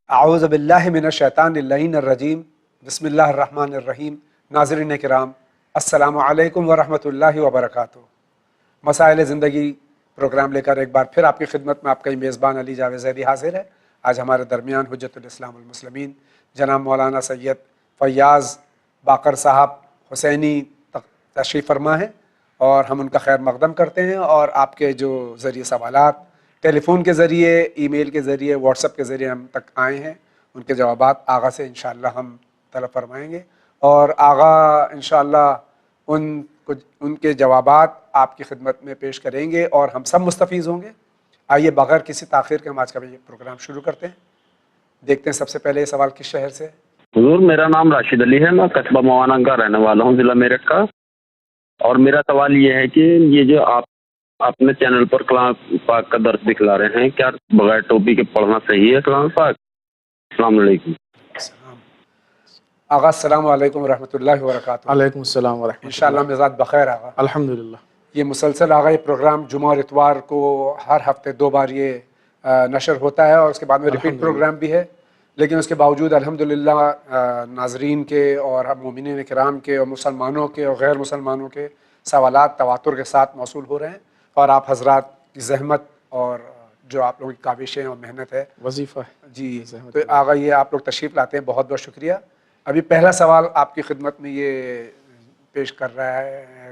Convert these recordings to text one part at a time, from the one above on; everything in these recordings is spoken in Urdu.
اعوذ باللہ من الشیطان اللعین الرجیم بسم اللہ الرحمن الرحیم۔ ناظرین کرام السلام علیکم ورحمۃ اللہ وبرکاتہ۔ مسائل زندگی پروگرام لے کر ایک بار پھر آپ کی خدمت میں آپ کا میزبان علی جاوید زیدی حاضر ہے۔ آج ہمارے درمیان حجت الاسلام المسلمین جناب مولانا سید فیاض باقر صاحب حسینی تشریف فرما ہیں، اور ہم ان کا خیر مقدم کرتے ہیں، اور آپ کے جو ذریعے سوالات ٹیلی فون کے ذریعے، ای میل کے ذریعے، واٹس ایپ کے ذریعے ہم تک آئے ہیں، ان کے جوابات آغا سے انشاءاللہ ہم طلب فرمائیں گے، اور آغا انشاءاللہ ان کے جوابات آپ کی خدمت میں پیش کریں گے اور ہم سب مستفیض ہوں گے۔ آئیے بغیر کسی تاخیر کے ہم آج کا یہ پروگرام شروع کرتے ہیں۔ دیکھتے ہیں سب سے پہلے یہ سوال کس شہر سے؟ حضور میرا نام راشد علی ہے، میں قصبہ موانا کا رہنے والا ہوں، ضلع میرٹھ کا، اور میرا سوال یہ ہے کہ یہ جو آپ اپنے چینل پر کلام پاک کا درس دکھلا رہے ہیں، کیا بغیر ٹوپی کے پڑھنا صحیح ہے کلام پاک؟ السلام علیکم۔ آغا السلام علیکم ورحمۃ اللہ وبرکاتہ۔ علیکم السلام ورحمۃ اللہ۔ انشاءاللہ مزاج بخیر آغا۔ الحمدللہ۔ یہ مسلسل آغا یہ پروگرام جمعہ اور اتوار کو ہر ہفتے 2 بار یہ نشر ہوتا ہے، اور اس کے بعد میں ریپیٹ پروگرام بھی ہے، لیکن اس کے باوجود الحمدللہ ناظرین کے اور مومنین کرام کے اور مسلمانوں کے اور غیر مسلمانوں کے سوالات تواتر کے ساتھ موصول ہو رہے ہیں، اور آپ حضرات کی زحمت اور جو آپ لوگوں کی کاوشیں اور محنت ہے، وظیفہ جی، تو آغا یہ آپ لوگ تشریف لاتے ہیں، بہت بہت شکریہ۔ ابھی پہلا سوال آپ کی خدمت میں یہ پیش کر رہا ہے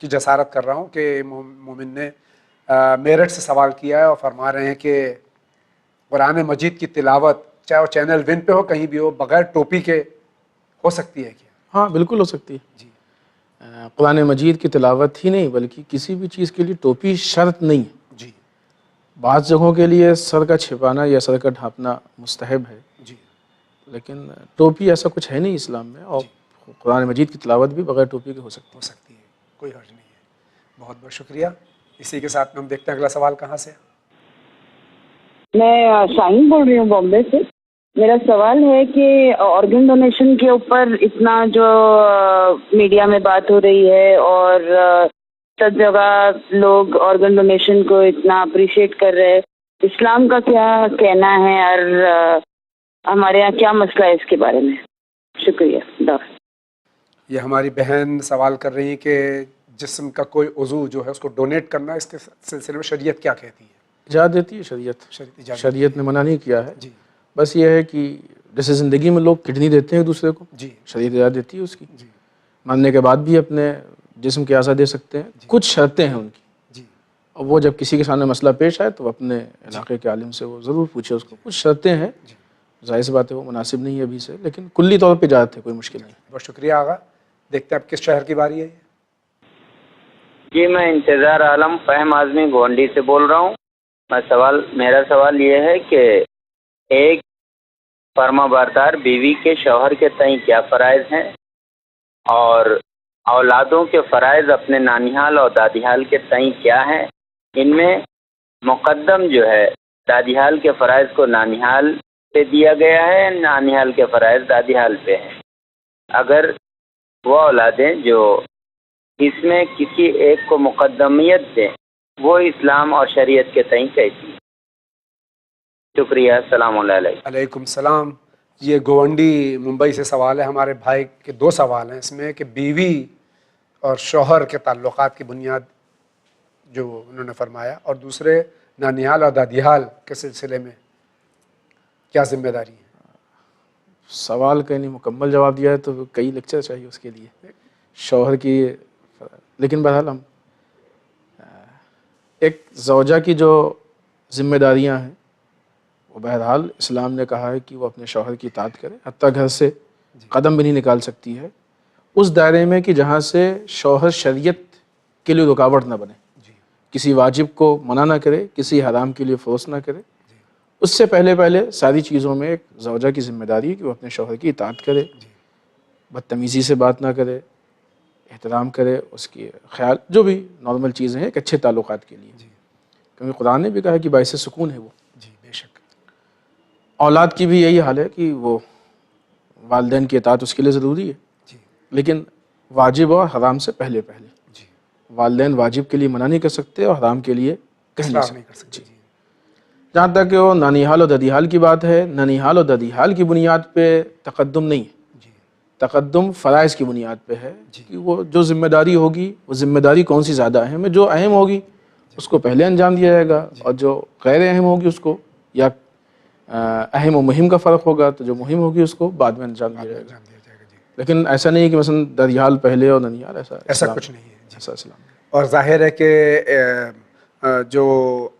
کی جسارت کر رہا ہوں کہ مومن نے میرٹھ سے سوال کیا ہے، اور فرما رہے ہیں کہ قرآن مجید کی تلاوت چاہے وہ چینل ون پہ ہو کہیں بھی ہو بغیر ٹوپی کے ہو سکتی ہے کیا؟ ہاں بالکل ہو سکتی ہے جی۔ قرآن مجید کی تلاوت ہی نہیں بلکہ کسی بھی چیز کے لیے ٹوپی شرط نہیں ہے۔ جی بعض جگہوں کے لیے سر کا چھپانا یا سر کا ڈھانپنا مستحب ہے، جی، لیکن ٹوپی ایسا کچھ ہے نہیں اسلام میں، اور قرآن مجید کی تلاوت بھی بغیر ٹوپی کے ہو سکتی ہے، کوئی حرج نہیں ہے۔ بہت بہت شکریہ۔ اسی کے ساتھ میں ہم دیکھتے ہیں اگلا سوال کہاں سے۔ میں شاہین بول رہی ہوں بامبے سے۔ میرا سوال ہے کہ آرگن ڈونیشن کے اوپر اتنا جو میڈیا میں بات ہو رہی ہے، اور سب جگہ لوگ آرگن ڈونیشن کو اتنا اپریشیٹ کر رہے ہیں، اسلام کا کیا کہنا ہے اور ہمارے یہاں کیا مسئلہ ہے اس کے بارے میں؟ شکریہ۔ یہ ہماری بہن سوال کر رہی ہیں کہ جسم کا کوئی عضو جو ہے اس کو ڈونیٹ کرنا، اس کے سلسلے میں شریعت کیا کہتی ہے؟ اجازت دیتی ہے شریعت نے منع نہیں کیا ہے۔ جی، بس یہ ہے کہ جیسے زندگی میں لوگ کڈنی دیتے ہیں ایک دوسرے کو، جی، شریعت اجازت دیتی ہے اس کی، جی، مرنے کے بعد بھی اپنے جسم کے اعضاء دے سکتے ہیں، کچھ شرطیں ہیں ان کی، جی، اور وہ جب کسی کے سامنے مسئلہ پیش آئے تو اپنے علاقے کے عالم سے وہ ضرور پوچھے، اس کو کچھ شرطیں ہیں، ظاہر سی بات ہے وہ مناسب نہیں ہے ابھی سے، لیکن کلی طور پہ اجازت ہے، کوئی مشکل نہیں۔ بہت شکریہ آغا۔ دیکھتے ہیں اب کس شہر کی باری ہے۔ جی، میں انتظار عالم فہم اعظمی گونڈی سے بول رہا ہوں۔ میرا سوال یہ ہے کہ ایک فرما بردار بیوی کے شوہر کے تئیں کیا فرائض ہیں، اور اولادوں کے فرائض اپنے نانیحال اور دادیحال کے تئیں کیا ہیں؟ ان میں مقدم جو ہے دادیحال کے فرائض کو نانیحال پہ دیا گیا ہے، نانیحال کے فرائض دادیحال پہ ہیں۔ اگر وہ اولادیں جو اس میں کسی ایک کو مقدمیت دیں، وہ اسلام اور شریعت کے تئیں کیسی؟ شکریہ، السلام علیکم۔ علیکم السلام۔ یہ گونڈی ممبئی سے سوال ہے، ہمارے بھائی کے 2 سوال ہیں اس میں، کہ بیوی اور شوہر کے تعلقات کی بنیاد جو انہوں نے فرمایا، اور دوسرے نانیحال اور دادیحال کے سلسلے میں کیا ذمہ داری ہے؟ سوال کا نہیں مکمل جواب دیا ہے تو کئی لیکچر چاہیے اس کے لیے، شوہر کی، لیکن بہرحال ہم ایک زوجہ کی جو ذمہ داریاں ہیں وہ بہرحال اسلام نے کہا ہے کہ وہ اپنے شوہر کی اطاعت کرے، حتیٰ گھر سے قدم بھی نہیں نکال سکتی ہے اس دائرے میں کہ جہاں سے شوہر شریعت کے لیے رکاوٹ نہ بنے، کسی واجب کو منع نہ کرے، کسی حرام کے لیے فورس نہ کرے۔ اس سے پہلے ساری چیزوں میں ایک زوجہ کی ذمہ داری ہے کہ وہ اپنے شوہر کی اطاعت کرے، بدتمیزی سے بات نہ کرے، احترام کرے، اس کی خیال جو بھی نارمل چیزیں ہیں ایک اچھے تعلقات کے لیے، کیونکہ قرآن نے بھی کہا کہ باعث سکون ہے وہ۔ جی بے شک۔ اولاد کی بھی یہی حال ہے کہ وہ والدین کی اطاعت اس کے لیے ضروری ہے، لیکن واجب اور حرام سے پہلے والدین واجب کے لیے منع نہیں کر سکتے اور حرام کے لیے کہہ نہیں سکتے۔ جہاں تک کہ وہ ننیحال و ددیحال کی بات ہے، ننیحال و ددیحال کی بنیاد پہ تقدم نہیں ہے، تقدم فرائض کی بنیاد پہ ہے کہ وہ جو ذمہ داری ہوگی، وہ ذمہ داری کون سی زیادہ اہم ہے، جو اہم ہوگی اس کو پہلے انجام دیا جائے گا، اور جو غیر اہم ہوگی اس کو، یا اہم و مہم کا فرق ہوگا تو جو مہم ہوگی اس کو بعد میں انجام دیا جائے گا۔ لیکن ایسا نہیں ہے کہ مثلا ددیحال پہلے اور ننیحال، ایسا کچھ نہیں ہے ایسا اسلام نہیں۔ اور ظاہر ہے کہ جو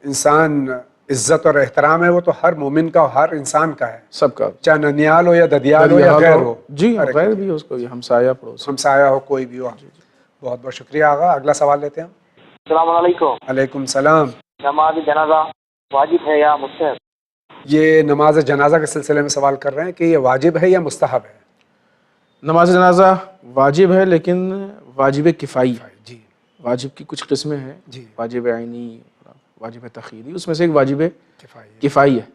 انسان عزت اور احترام ہے وہ تو ہر مومن کا اور ہر انسان کا ہے، سب کا، چاہے ننیال ہو یا ددیال ہو یا غیر ہو، جی غیر بھی ہو، اس کو بھی ہمسایہ پڑوس، ہمسایہ ہو، کوئی بھی ہو۔ بہت بہت شکریہ آغا۔ اگلا سوال لیتے ہیں۔ السلام علیکم۔ علیکم السلام۔ نماز جنازہ واجب ہے یا مستحب؟ یہ نماز جنازہ کے سلسلے میں سوال کر رہے ہیں کہ یہ واجب ہے یا مستحب ہے؟ نماز جنازہ واجب ہے، لیکن واجب کفائی ہے۔ جی واجب کی کچھ قسمیں ہیں، جی، واجب عینی، واجب تخیری، اس میں سے ایک واجب کفایہ۔ کفائی ہے۔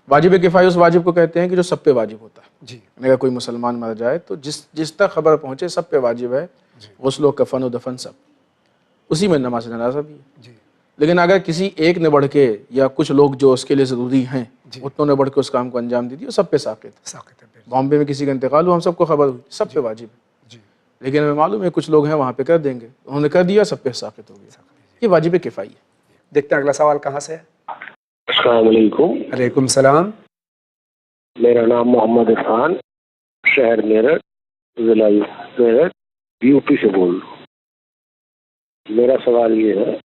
واجب کفائی اس واجب کو کہتے ہیں کہ جو سب پہ واجب ہوتا ہے، جی اگر کوئی مسلمان مر جائے تو جس تک خبر پہنچے سب پہ واجب ہے، غسل و کفن و دفن سب، اسی میں نماز جنازہ بھی ہے۔ جی لیکن اگر کسی ایک نے بڑھ کے یا کچھ لوگ جو اس کے لیے ضروری ہیں اتنوں نے بڑھ کے اس کام کو انجام دے دیا، سب پہ ساقط ہے۔ ساقط ہے۔ بامبے میں کسی کا انتقال ہوا، ہم سب کو خبر ہوئی، سب پہ واجب ہے، جی لیکن ہمیں معلوم ہے کچھ لوگ ہیں وہاں پہ کر دیں گے، انہوں نے کر دیا، سب پہ ساقط ہو گیا، یہ واجب کفائی ہے۔ دیکھتے ہیں اگلا سوال کہاں سے ہے۔ السلام علیکم، علیکم السلام۔ میرا نام محمد عرفان، شہر میرٹھ، ضلع میرٹھ، یو پی سے بول رہا ہوں۔ میرا سوال یہ ہے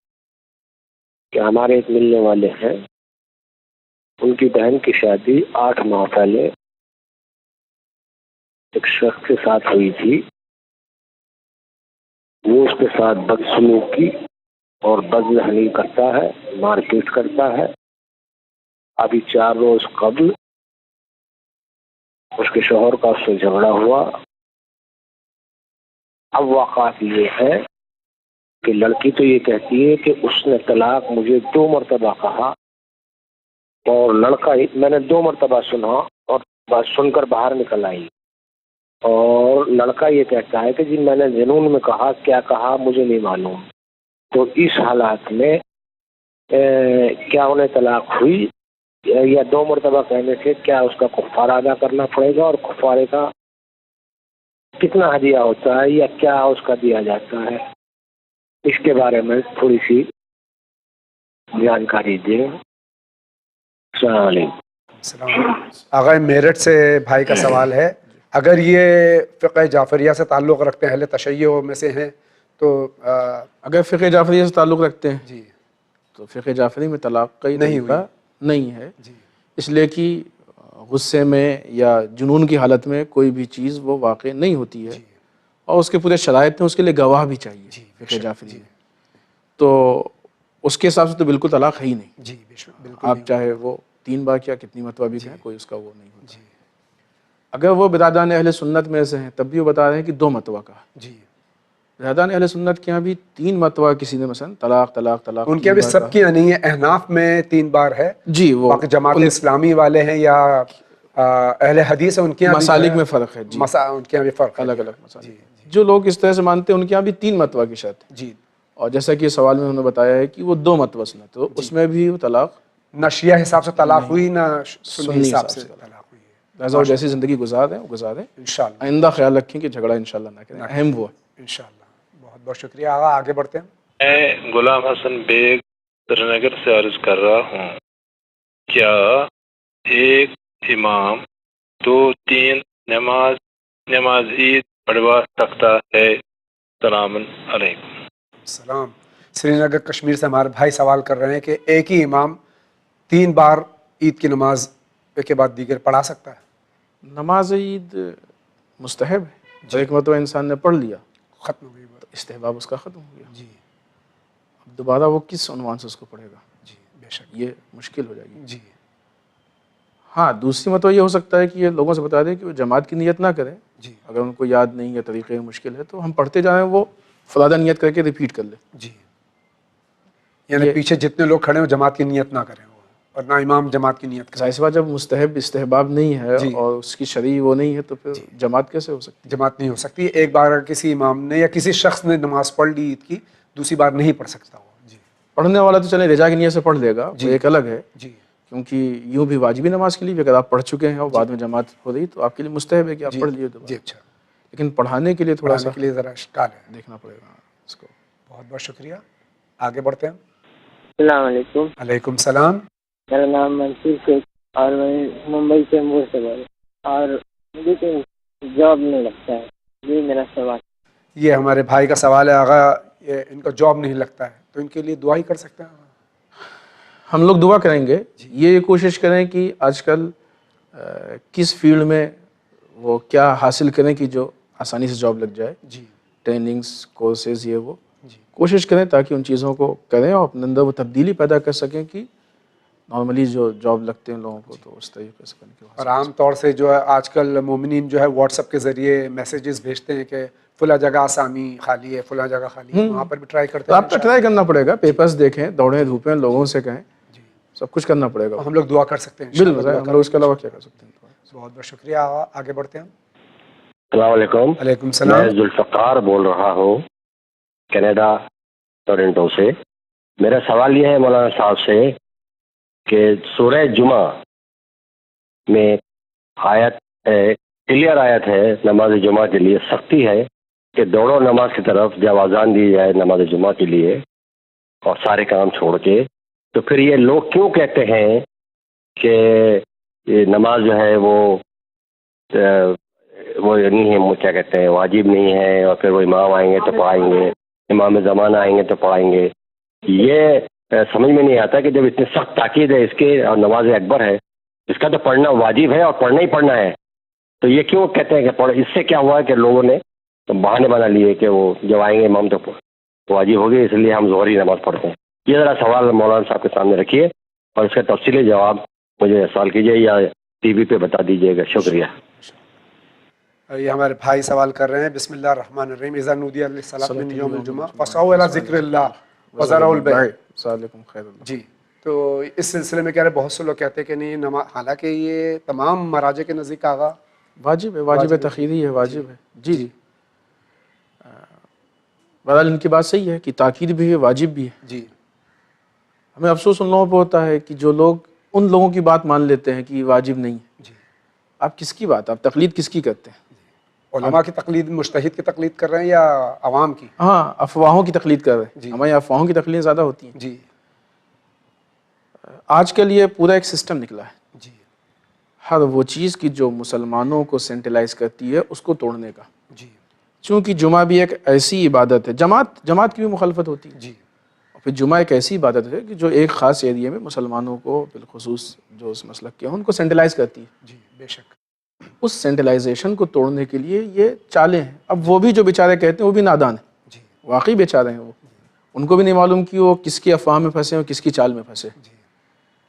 کہ ہمارے ایک ملنے والے ہیں، ان کی بہن کی شادی 8 ماہ پہلے ایک شخص کے ساتھ ہوئی تھی، وہ اس کے ساتھ بدسلوکی اور بدذہنی کرتا ہے، مار پیٹ کرتا ہے۔ ابھی 4 روز قبل اس کے شوہر کا اس سے جھگڑا ہوا۔ اب واقعات یہ ہے کہ لڑکی تو یہ کہتی ہے کہ اس نے طلاق مجھے 2 مرتبہ کہا، اور لڑکا، میں نے 2 مرتبہ سنا اور بات سن کر باہر نکل آئی، اور لڑکا یہ کہتا ہے کہ جی میں نے جنون میں کہا، کیا کہا مجھے نہیں معلوم۔ تو اس حالات میں کیا انہیں طلاق ہوئی، یا 2 مرتبہ کہنے سے کیا اس کا کفارہ ادا کرنا پڑے گا، اور کفارے کا کتنا ہدیہ ہوتا ہے، یا کیا اس کا دیا جاتا ہے؟ اس کے بارے میں تھوڑی سی جانکاری دیں۔ السلام علیکم۔ السلام۔ آغا میرٹھ سے بھائی کا سوال ہے، اگر یہ فقہ جعفریہ سے تعلق رکھتے ہیں، اہل تشیع میں سے ہیں، تو اگر فقہ جعفریہ سے تعلق رکھتے ہیں جی تو فقہ جعفری میں طلاق کا نہیں طریقہ نہیں ہے، جی اس لیے کہ غصے میں یا جنون کی حالت میں کوئی بھی چیز وہ واقع نہیں ہوتی ہے، اور اس کے پورے شرائط ہیں، اس کے لیے گواہ بھی چاہیے فقہ جعفری میں، تو اس کے حساب سے تو بالکل طلاق ہے ہی نہیں۔ جی بے شک، بالکل آپ چاہے وہ 3 بار کیا کتنی مرتبہ بھی کہیں، کوئی اس کا وہ نہیں ہوتا۔ جی اگر وہ برادران اہل سنت میں سے ہیں تب بھی وہ بتا رہے ہیں کہ 2 مرتبہ کہا۔ جی، برادران اہل سنت کے یہاں بھی 3 مرتبہ کسی نے مثلا طلاق طلاق طلاق، ان کے ابھی سب کی نہیں ہے، احناف میں 3 بار ہے، جی، وہ باقی جماعت اسلامی والے ہیں یا اہل حدیث ہیں، ان کے یہاں مسالک میں فرق ہے، جی ان کے یہاں بھی فرق ہے، الگ الگ مسالک۔ جو لوگ اس طرح سے مانتے ہیں ان کے یہاں بھی 3 مرتبہ کی شرط ہے، جی۔ اور جیسا کہ سوال میں انہوں نے بتایا ہے کہ وہ 2 مرتبہ سنا، تو اس میں بھی وہ طلاق نہ شیعہ حساب سے طلاق ہوئی، نہ سنی حساب سے طلاق ہوئی ہے۔ لہٰذا وہ جیسی زندگی گزار رہے ہیں وہ گزاریں، انشاءاللہ آئندہ خیال رکھیں کہ جھگڑا انشاءاللہ نہ کریں، اہم وہ ہے۔ انشاءاللہ۔ بہت بہت شکریہ آغا، آگے بڑھتے ہیں۔ میں غلام حسن بیگ سری نگر سے عرض کر رہا ہوں، کیا ایک امام 2-3 نماز عید پڑھوا سکتا ہے؟ السلام علیکم۔ السلام۔ سری نگر کشمیر سے ہمارے بھائی سوال کر رہے ہیں کہ ایک ہی امام 3 بار عید کی نماز ایک کے بعد دیگر پڑھا سکتا ہے؟ نماز عید مستحب ہے، ایک مرتبہ انسان نے پڑھ لیا ختم ہو گئی بات۔ استحباب اس کا ختم ہو گیا، جی اب دوبارہ وہ کس عنوان سے اس کو پڑھے گا، جی بے شک، یہ مشکل ہو جائے گی۔ جی ہاں، دوسری مرتبہ یہ ہو سکتا ہے کہ یہ لوگوں سے بتا دیں کہ وہ جماعت کی نیت نہ کریں، جی اگر ان کو یاد نہیں یا طریقے میں مشکل ہے تو ہم پڑھتے جائیں، وہ فرادہ نیت کر کے ریپیٹ کر لیں۔ جی، یعنی پیچھے جتنے لوگ کھڑے ہیں وہ جماعت کی نیت نہ کریں، اور نہ امام جماعت کی نیت کریں۔ ظاہر سی بات جب مستحب استحباب نہیں ہے اور اس کی شرعی وہ نہیں ہے تو پھر جماعت کیسے ہو سکتی؟ جماعت نہیں ہو سکتی۔ ایک بار اگر کسی امام نے یا کسی شخص نے نماز پڑھ لی عید کی، دوسری بار نہیں پڑھ سکتا وہ۔ جی پڑھنے والا تو چلے رجا کی نیت سے پڑھ لے گا، وہ ایک الگ ہے، جی کیونکہ یوں بھی واجبی نماز کے لیے بھی اگر آپ پڑھ چکے ہیں اور بعد میں جماعت ہو رہی تو آپ کے لیے مستحب ہے کہ آپ پڑھ لیے جی اچھا، لیکن پڑھانے کے لیے تھوڑا سا پڑھانے کے لیے ذرا اشکال ہے، دیکھنا پڑے گا اس کو. بہت بہت شکریہ. آگے بڑھتے ہیں. السلام علیکم. علیکم السلام. میرا نام منصور شیخ اور میں ممبئی سے امور سے بول رہا ہوں اور مجھے کوئی جاب نہیں لگتا ہے. یہ میرا سوال. یہ ہمارے بھائی کا سوال ہے آغا، یہ ان کا جاب نہیں لگتا ہے تو ان کے لیے دعا ہی کر سکتے ہیں. ہم لوگ دعا کریں گے. یہ کوشش کریں کہ آج کل کس فیلڈ میں وہ کیا حاصل کریں کہ جو آسانی سے جاب لگ جائے. جی ٹریننگز کورسز یہ وہ جی کوشش کریں تاکہ ان چیزوں کو کریں اور اپنے اندر وہ تبدیلی پیدا کر سکیں کہ نارملی جو جاب لگتے ہیں لوگوں کو تو اس طریقے سے کرنے کے اور عام طور سے جو ہے آج کل مومنین جو ہے واٹس ایپ کے ذریعے میسیجز بھیجتے ہیں کہ فلاں جگہ آسامی خالی ہے، فلاں جگہ خالی ہے، وہاں پر بھی ٹرائی کرتے تو ہیں. آپ کو ٹرائی کرنا پڑے گا، پیپرز دیکھیں، دوڑیں دھوپیں، لوگوں سے کہیں، جی سب کچھ کرنا پڑے گا. ہم لوگ دعا کر سکتے ہیں بالکل ہم لوگ اس کے علاوہ کیا کر سکتے ہیں. بہت بہت شکریہ. آگے بڑھتے ہیں. السلام علیکم. علیکم میں السلام. ذوالفقار بول رہا ہوں کینیڈا ٹورنٹو سے. میرا سوال یہ ہے مولانا صاحب سے کہ سورہ جمعہ میں آیت ہے، کلیئر آیت ہے نماز جمعہ کے لیے، سختی ہے کہ دوڑو نماز کی طرف جب اذان دی جائے نماز جمعہ کے لیے اور سارے کام چھوڑ کے، تو پھر یہ لوگ کیوں کہتے ہیں کہ یہ نماز جو ہے وہ نہیں ہے، کیا کہتے ہیں، واجب نہیں ہے، اور پھر وہ امام آئیں گے تو پڑھائیں گے، امام زمانہ آئیں گے تو پڑھائیں گے. یہ سمجھ میں نہیں آتا کہ جب اتنی سخت تاکید ہے اس کے اور نماز اکبر ہے، اس کا تو پڑھنا واجب ہے اور پڑھنا ہی پڑھنا ہے، تو یہ کیوں کہتے ہیں کہ پڑھ؟ اس سے کیا ہوا کہ لوگوں نے بہانے بنا لیے کہ وہ جب آئیں گے امام تو واجب ہوگی، اس لیے ہم ظہری نماز پڑھتے ہیں. یہ ذرا سوال مولانا صاحب کے سامنے رکھیے اور اس کا تفصیلی جواب مجھے سوال کیجیے یا ٹی وی پہ بتا دیجیے گا. شکریہ. یہ ہمارے بھائی سوال کر رہے ہیں. بسم اللہ الرحمن الرحیم. اذا نودی للصلاۃ من یوم الجمعہ فاسعوا الی ذکر اللہ وذروا البیع. ذالکم خیر اللہ. جی تو اس سلسلے میں کہہ رہے بہت سے لوگ کہتے ہیں کہ نہیں حالانکہ یہ تمام مراجع کے نزدیک آغا واجب ہے، واجب تخیری ہے، واجب ہے. جی جی بہرحال ان کی بات صحیح ہے کہ تاکید بھی ہے، واجب بھی ہے. جی ہمیں افسوس ان لوگوں پہ ہوتا ہے کہ جو لوگ ان لوگوں کی بات مان لیتے ہیں کہ یہ واجب نہیں ہے. جی آپ کس کی بات، آپ تقلید کس کی کرتے ہیں؟ علماء کی تقلید، مجتہد کی تقلید کر رہے ہیں یا عوام کی؟ ہاں افواہوں کی تقلید کر رہے ہیں. جی. ہمارے افواہوں کی تقلید زیادہ ہوتی ہیں. جی آج کل یہ پورا ایک سسٹم نکلا ہے، جی ہر وہ چیز کی جو مسلمانوں کو سینٹرلائز کرتی ہے اس کو توڑنے کا. جی چونکہ جمعہ بھی ایک ایسی عبادت ہے، جماعت کی بھی مخالفت ہوتی ہے. جی اور پھر جمعہ ایک ایسی عبادت ہے کہ جو ایک خاص ایریے میں مسلمانوں کو بالخصوص جو اس مسلک کے ہیں ان کو سینٹرلائز کرتی ہے. جی بے شک. اس سینٹرلائزیشن کو توڑنے کے لیے یہ چالیں ہیں. اب وہ بھی جو بیچارے کہتے ہیں وہ بھی نادان ہیں، جی واقعی بیچارے ہیں وہ، ان کو بھی نہیں معلوم کہ وہ کس کی افواہ میں پھنسے اور کس کی چال میں پھنسے. جی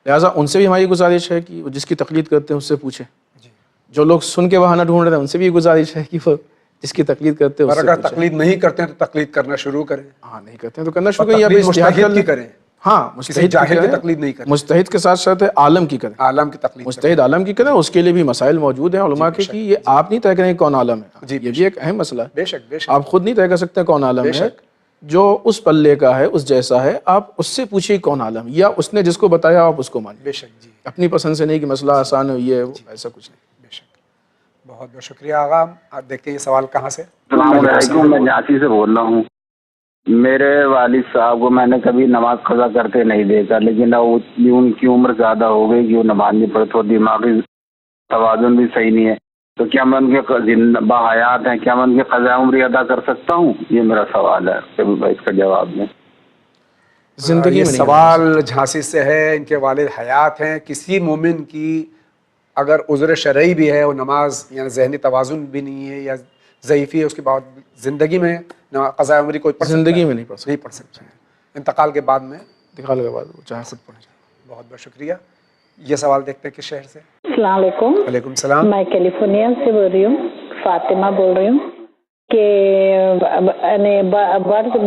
لہٰذا ان سے بھی ہماری گزارش ہے کہ وہ جس کی تقلید کرتے ہیں اس سے پوچھیں. جی جو لوگ سن کے بہانہ ڈھونڈ رہے ہیں ان سے بھی گزارش ہے کہ وہ جس کی تقلید کرتے ہیں اس اور سے اگر پوچھیں. تقلید نہیں کرتے ہیں تو تقلید کرنا شروع کریں. ہاں نہیں کرتے ہیں تو کرنا شروع کریں، یا تقلید پھر اجتہاد کر مجتہد کی لیں. کریں، ہاں کسی مجتہد جاہل کی کریں، تقلید نہیں کریں. مجتہد کے ساتھ ساتھ عالم کی کریں، عالم کی تقلید مجتہد عالم کی کریں. اس کے لیے بھی مسائل موجود ہیں علماء کے بے کہ یہ آپ نہیں طے کریں کہ کون عالم ہے. جی، یہ بھی ایک اہم مسئلہ ہے. بے شک بے شک. آپ خود نہیں طے کر سکتے کون عالم بے ہے. شک. جو اس پلے کا ہے، اس جیسا ہے، آپ اس سے پوچھیے کون عالم ہے، یا اس نے جس کو بتایا آپ اس کو مانیے. بے شک. جی اپنی پسند سے نہیں کہ مسئلہ آسان ہے یہ ایسا کچھ نہیں. بے شک. بہت بہت شکریہ آغا. آپ دیکھتے ہیں یہ سوال کہاں سے. السلام علیکم. میں جھانسی سے بول رہا ہوں. میرے والد صاحب کو میں نے کبھی نماز قضا کرتے نہیں دیکھا، لیکن اب ان کی عمر زیادہ ہو گئی کہ وہ نماز نہیں پڑھتے اور دماغی توازن بھی صحیح نہیں ہے، تو کیا میں ان کے باحیات ہیں، کیا میں ان کی قضاء عمری ادا کر سکتا ہوں؟ یہ میرا سوال ہے، اس کا جواب دیں. زندگی یہ میں نہیں سوال جھانسی سے ہے. ان کے والد حیات ہیں. کسی مومن کی اگر عذر شرعی بھی ہے، وہ نماز یعنی ذہنی توازن بھی نہیں ہے یا ضعیفی ہے، اس کے بعد زندگی میں قضاء عمری کوئی پڑھ سکتا ہے؟ زندگی میں نہیں پڑھ سکتا. نہیں پڑھ سکتا ہے. انتقال کے بعد میں انتقال کے بعد وہ چاہے خود پڑھ جائے. بہت بہت شکریہ. یہ سوال دیکھتے ہیں کس شہر سے. السلام علیکم. وعلیکم السلام. میں کیلیفورنیا سے بول رہی ہوں، فاطمہ بول رہی ہوں کہ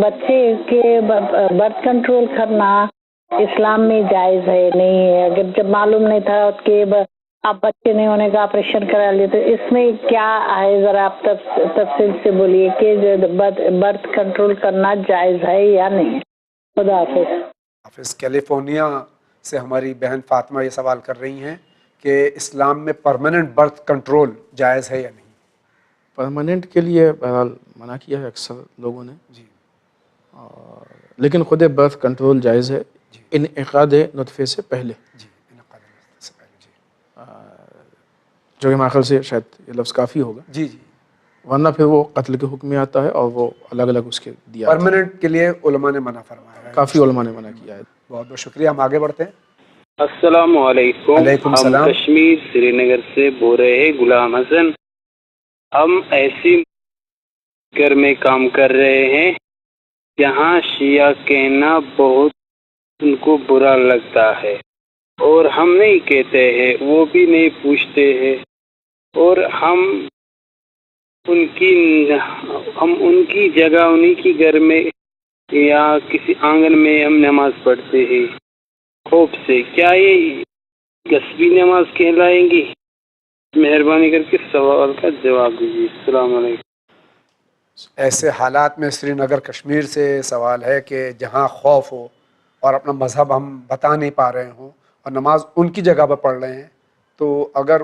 بچے کے برتھ کنٹرول کرنا اسلام میں جائز ہے نہیں ہے؟ اگر جب معلوم نہیں تھا کہ آپ بچے نہیں ہونے کا آپریشن کرا لیے تو اس میں کیا ہے؟ ذرا آپ تفصیل سے بولیے کہ برتھ کنٹرول کرنا جائز ہے یا نہیں. خدا حافظ. حافظ کیلیفورنیا سے ہماری بہن فاطمہ یہ سوال کر رہی ہیں کہ اسلام میں پرماننٹ برتھ کنٹرول جائز ہے یا نہیں؟ پرماننٹ کے لیے بہرحال منع کیا ہے اکثر لوگوں نے، جی لیکن خود برتھ کنٹرول جائز ہے انعقاد نطفے سے پہلے، جی انعقاد سے پہلے، جی جو کہ میرے خیال سے شاید یہ لفظ کافی ہوگا، جی جی ورنہ پھر وہ قتل کے حکم میں آتا ہے اور وہ الگ الگ اس کے دیا پرماننٹ کے لیے علماء نے منع فرمایا ہے، کافی علماء نے منع کیا ہے۔ بہت بہت شکریہ، ہم آگے بڑھتے ہیں۔ السلام علیکم، وعلیکم ہم السلام۔ کشمیر سری نگر سے بول رہے ہیں، غلام حسن۔ ہم ایسی گھر میں کام کر رہے ہیں جہاں شیعہ کہنا بہت ان کو برا لگتا ہے، اور ہم نہیں کہتے ہیں، وہ بھی نہیں پوچھتے ہیں، اور ہم ان کی جگہ انہی کی گھر میں یا کسی آنگن میں ہم نماز پڑھتے ہیں خوف سے۔ کیا یہ غصبی نماز کہلائیں گی؟ مہربانی کر کے سوال کا جواب دیجیے۔ السلام علیکم۔ ایسے حالات میں سری نگر کشمیر سے سوال ہے کہ جہاں خوف ہو اور اپنا مذہب ہم بتا نہیں پا رہے ہوں اور نماز ان کی جگہ پر پڑھ رہے ہیں، تو اگر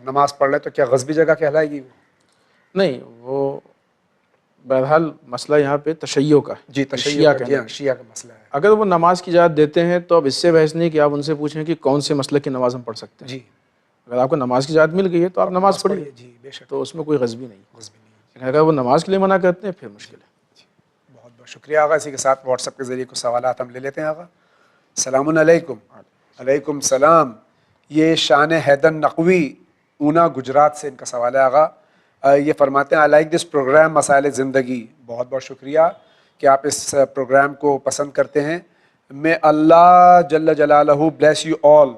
نماز پڑھ لیں تو کیا غصبی جگہ کہلائے گی وہ؟ نہیں، وہ بہرحال مسئلہ یہاں پہ تشیع کا ہے، جی تشیع شیعہ کا، کہنا جی ہاں ہے۔ شیعہ کا مسئلہ ہے۔ اگر وہ نماز کی اجازت دیتے ہیں تو اب اس سے بحث نہیں کہ آپ ان سے پوچھیں کہ کون سے مسلک کی نماز ہم پڑھ سکتے ہیں۔ جی اگر آپ کو نماز کی اجازت مل گئی ہے تو آپ نماز پڑھیے، جی بے شک، تو اس میں کوئی غصبی نہیں۔ غصبی نہیں۔ لیکن اگر وہ نماز کے لیے منع کرتے ہیں پھر مشکل ہے۔ بہت بہت شکریہ آغا۔ اسی کے ساتھ واٹس ایپ کے ذریعے کچھ سوالات ہم لے لیتے ہیں آغا۔ السلام علیکم۔ علیکم السلام۔ یہ شان حیدر نقوی اونا گجرات سے ان کا سوال ہے آغا۔ یہ فرماتے ہیں، آئی لائک دس پروگرام مسائل زندگی۔ بہت بہت شکریہ کہ آپ اس پروگرام کو پسند کرتے ہیں۔ میں اللہ جل جلالہ بلیس یو آل۔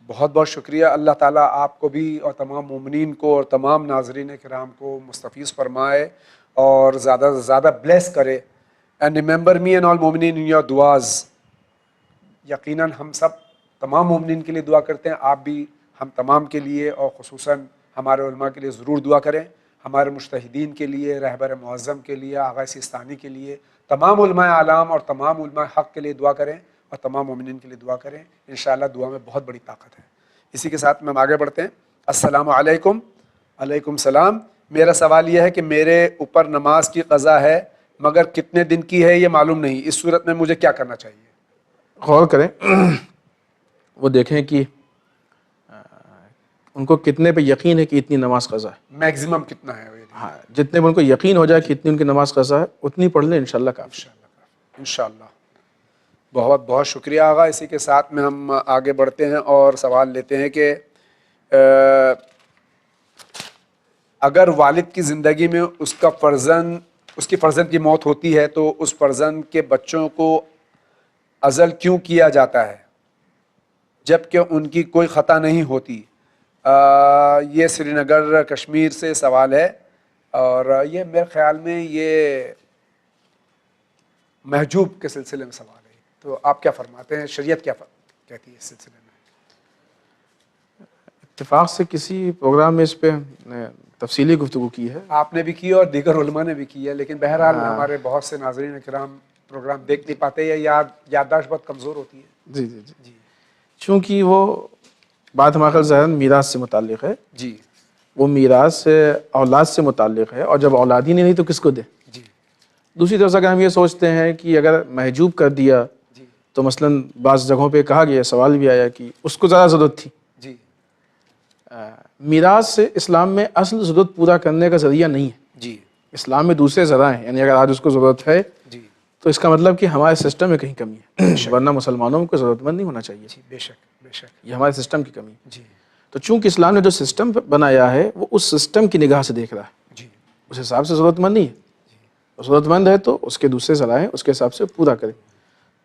بہت بہت شکریہ، اللہ تعالیٰ آپ کو بھی اور تمام مومنین کو اور تمام ناظرین کرام کو مستفیض فرمائے اور زیادہ سے زیادہ بلیس کرے۔ And remember me and all مومنین ان یور دعاز۔ یقیناً ہم سب تمام مومنین کے لیے دعا کرتے ہیں، آپ بھی ہم تمام کے لیے اور خصوصاً ہمارے علماء کے لیے ضرور دعا کریں، ہمارے مجتہدین کے لیے، رہبر معظم کے لیے، آغا سیستانی کے لیے، تمام علماء اعلام اور تمام علماء حق کے لیے دعا کریں اور تمام مومنین کے لیے دعا کریں۔ انشاءاللہ دعا میں بہت بڑی طاقت ہے۔ اسی کے ساتھ میں ہم آگے بڑھتے ہیں۔ السلام علیکم۔ علیکم السلام۔ میرا سوال یہ ہے کہ میرے اوپر نماز کی قضا ہے مگر کتنے دن کی ہے یہ معلوم نہیں، اس صورت میں مجھے کیا کرنا چاہیے؟ غور کریں، وہ دیکھیں کہ ان کو کتنے پہ یقین ہے کہ اتنی نماز قضا ہے۔ میکزیمم کتنا ہے؟ ہاں، جتنے پہ ان کو یقین ہو جائے کہ اتنی ان کی نماز قضا ہے اتنی پڑھ لیں، انشاءاللہ کافی۔ انشاءاللہ۔ بہت بہت شکریہ آغا۔ اسی کے ساتھ میں ہم آگے بڑھتے ہیں اور سوال لیتے ہیں کہ اگر والد کی زندگی میں اس کی فرزند کی موت ہوتی ہے تو اس فرزند کے بچوں کو عزل کیوں کیا جاتا ہے جبکہ ان کی کوئی خطا نہیں ہوتی؟ یہ سری نگر کشمیر سے سوال ہے اور یہ میرے خیال میں یہ محجوب کے سلسلے میں سوال ہے، تو آپ کیا فرماتے ہیں؟ شریعت کیا کہتی ہے اس سلسلے میں؟ اتفاق سے کسی پروگرام میں اس پہ تفصیلی گفتگو کی ہے، آپ نے بھی کی اور دیگر علماء نے بھی کی ہے، لیکن بہرحال ہمارے بہت سے ناظرین کرام پروگرام دیکھ نہیں پاتے یا یادداشت بہت کمزور ہوتی ہے۔ جی جی جی، چونکہ وہ بات ہمارے خیال ظاہراً میراث سے متعلق ہے، جی وہ میراث اولاد سے متعلق ہے، اور جب اولاد ہی نہیں تو کس کو دے؟ جی دوسری طرف سے اگر ہم یہ سوچتے ہیں کہ اگر محجوب کر دیا جی تو مثلاً بعض جگہوں پہ کہا گیا، سوال بھی آیا کہ اس کو زیادہ ضرورت تھی۔ جی میراث سے اسلام میں اصل ضرورت پورا کرنے کا ذریعہ نہیں ہے، جی اسلام میں دوسرے ذرائع ہیں، یعنی اگر آج اس کو ضرورت ہے جی تو اس کا مطلب کہ ہمارے سسٹم میں کہیں کمی ہے، ورنہ مسلمانوں کو ضرورت مند نہیں ہونا چاہیے، جی بے شک بے شک۔ یہ ہمارے سسٹم کی کمی ہے۔ جی تو چونکہ اسلام نے جو سسٹم بنایا ہے وہ اس سسٹم کی نگاہ سے دیکھ رہا ہے، جی اس حساب سے ضرورت مند نہیں ہے، ضرورت مند ہے تو اس کے دوسرے ذرائع اس کے حساب سے پورا کرے۔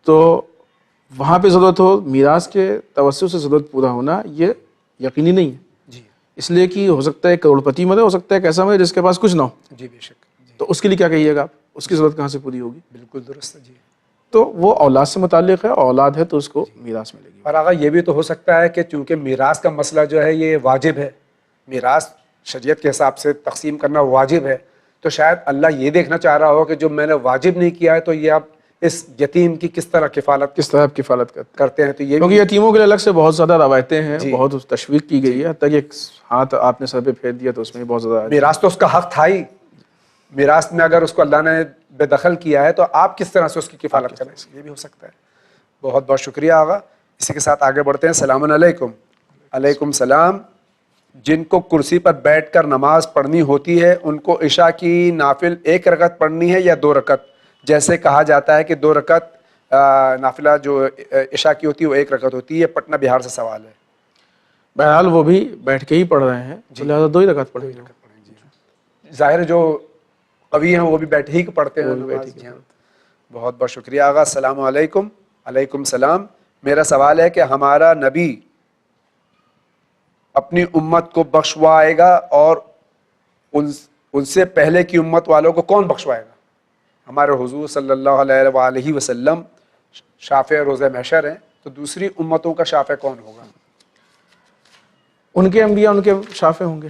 تو وہاں پہ ضرورت ہو، میراث کے توسط سے ضرورت پورا ہونا یہ یقینی نہیں ہے، جی اس لیے کہ ہو سکتا ہے کروڑ پتی مرے، ہو سکتا ہے کہ ایسا مرے جس کے پاس کچھ نہ ہو، جی بے شک۔ جی تو اس کے لیے کیا کہیے گا آپ؟ اس کی ضرورت کہاں سے پوری ہوگی؟ بالکل درست ہے۔ جی تو وہ اولاد سے متعلق ہے، اولاد ہے تو اس کو میراث ملے گی۔ اور آغا یہ بھی تو ہو سکتا ہے کہ چونکہ میراث کا مسئلہ جو ہے یہ واجب ہے، میراث شریعت کے حساب سے تقسیم کرنا واجب ہے، تو شاید اللہ یہ دیکھنا چاہ رہا ہو کہ جو میں نے واجب نہیں کیا ہے تو یہ اب اس یتیم کی کس طرح کفالت کرتے کرتے ہیں. تو یہ کیونکہ یتیموں کے لیے الگ سے بہت زیادہ روایتیں ہیں, بہت تشویق کی گئی ہے, حتیٰ کہ ایک ہاتھ آپ نے سر پہ پھیر دیا تو اس میں بہت زیادہ میراث تو اس کا حق تھا ہی, میراث میں اگر اس کو اللہ نے بے دخل کیا ہے تو آپ کس طرح سے اس کی کفالت کریں, یہ بھی ہو سکتا ہے. بہت بہت شکریہ آغا. اسی کے ساتھ آگے بڑھتے ہیں. السلام علیکم. علیکم السلام. جن کو کرسی پر بیٹھ کر نماز پڑھنی ہوتی ہے ان کو عشاء کی نافل 1 رکعت پڑھنی ہے یا 2 رکعت؟ جیسے کہا جاتا ہے کہ 2 رکعت نافلہ جو عشاء کی ہوتی ہے وہ 1 رکعت ہوتی ہے. پٹنہ بہار سے سوال ہے. بہرحال وہ بھی بیٹھ کے ہی پڑھ رہے ہیں, لہٰذا 2 ہی رکعت پڑھیں گے. ظاہر جو قوی ہیں وہ بھی بیٹھے ہی پڑھتے ہیں نماز. بہت بہت شکریہ آغا. السلام علیکم. علیکم السلام. میرا سوال ہے کہ ہمارا نبی اپنی امت کو بخشوائے گا اور ان سے پہلے کی امت والوں کو کون بخشوائے گا؟ ہمارے حضور صلی اللہ علیہ وآلہ وسلم شافع روز محشر ہیں, تو دوسری امتوں کا شافع کون ہوگا؟ ان کے انبیاء ان کے شافع ہوں گے.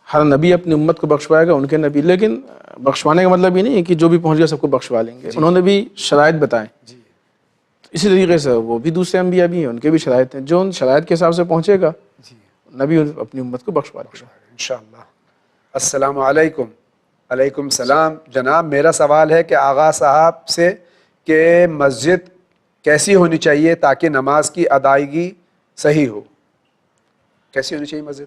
ہر نبی اپنی امت کو بخشوائے گا, ان کے نبی. لیکن بخشوانے کا مطلب یہ نہیں ہے کہ جو بھی پہنچ گیا سب کو بخشوا لیں گے. انہوں نے بھی شرائط بتائیں. اسی طریقے سے وہ بھی دوسرے انبیاء بھی ہیں, ان کے بھی شرائط ہیں. جو ان شرائط کے حساب سے پہنچے گا نبی اپنی امت کو بخشوا دے گا انشاءاللہ. السلام علیکم. علیکم السلام. جناب میرا سوال ہے کہ آغا صاحب سے کہ مسجد کیسی ہونی چاہیے تاکہ نماز کی ادائیگی صحیح ہو؟ کیسی ہونی چاہیے مسجد؟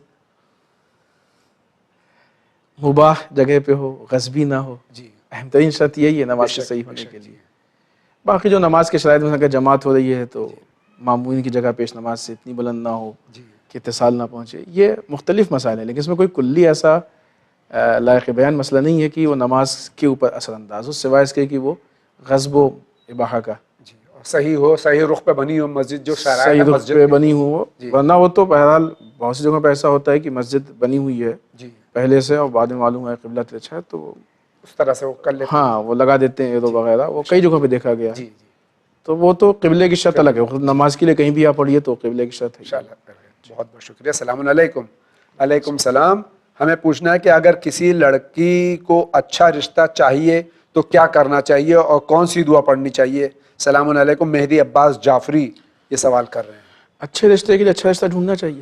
مباح جگہ پہ ہو, غصبی نہ ہو. اہم ترین شرط یہی ہے نماز کے صحیح ہونے کے لیے. باقی جو نماز کے شرائط میں اگر جماعت ہو رہی ہے تو مامون کی جگہ پیش نماز سے اتنی بلند نہ ہو کہ اتصال نہ پہنچے. یہ مختلف مسائل ہیں, لیکن اس میں کوئی کلی ایسا لائق بیان مسئلہ نہیں ہے کہ وہ نماز کے اوپر اثر انداز ہو, سوائے اس کے کہ وہ غصب و اباحہ کا صحیح ہو, صحیح رخ پہ بنی ہو مسجد, جو صحیح رخ پہ بنی ہو. ورنہ وہ تو بہرحال بہت سی جگہوں پہ ایسا ہوتا ہے کہ مسجد بنی ہوئی ہے پہلے سے اور بعد میں معلوم ہے قبلہ اچھا ہے تو اس طرح سے وہ کر لیتے ہیں. ہاں وہ لگا دیتے ہیں وغیرہ, وہ کئی جگہوں پہ دیکھا گیا. تو وہ تو قبلے کی شرط الگ ہے, نماز کے لیے کہیں بھی آپ پڑھیے تو قبلے کی شرط ہے. بہت بہت شکریہ. السلام علیکم. علیکم السلام. ہمیں پوچھنا ہے کہ اگر کسی لڑکی کو اچھا رشتہ چاہیے تو کیا کرنا چاہیے اور کون سی دعا پڑھنی چاہیے؟ السلام علیکم. مہدی عباس جعفری یہ سوال کر رہے ہیں. اچھے رشتے کے لیے اچھا رشتہ ڈھونڈنا چاہیے.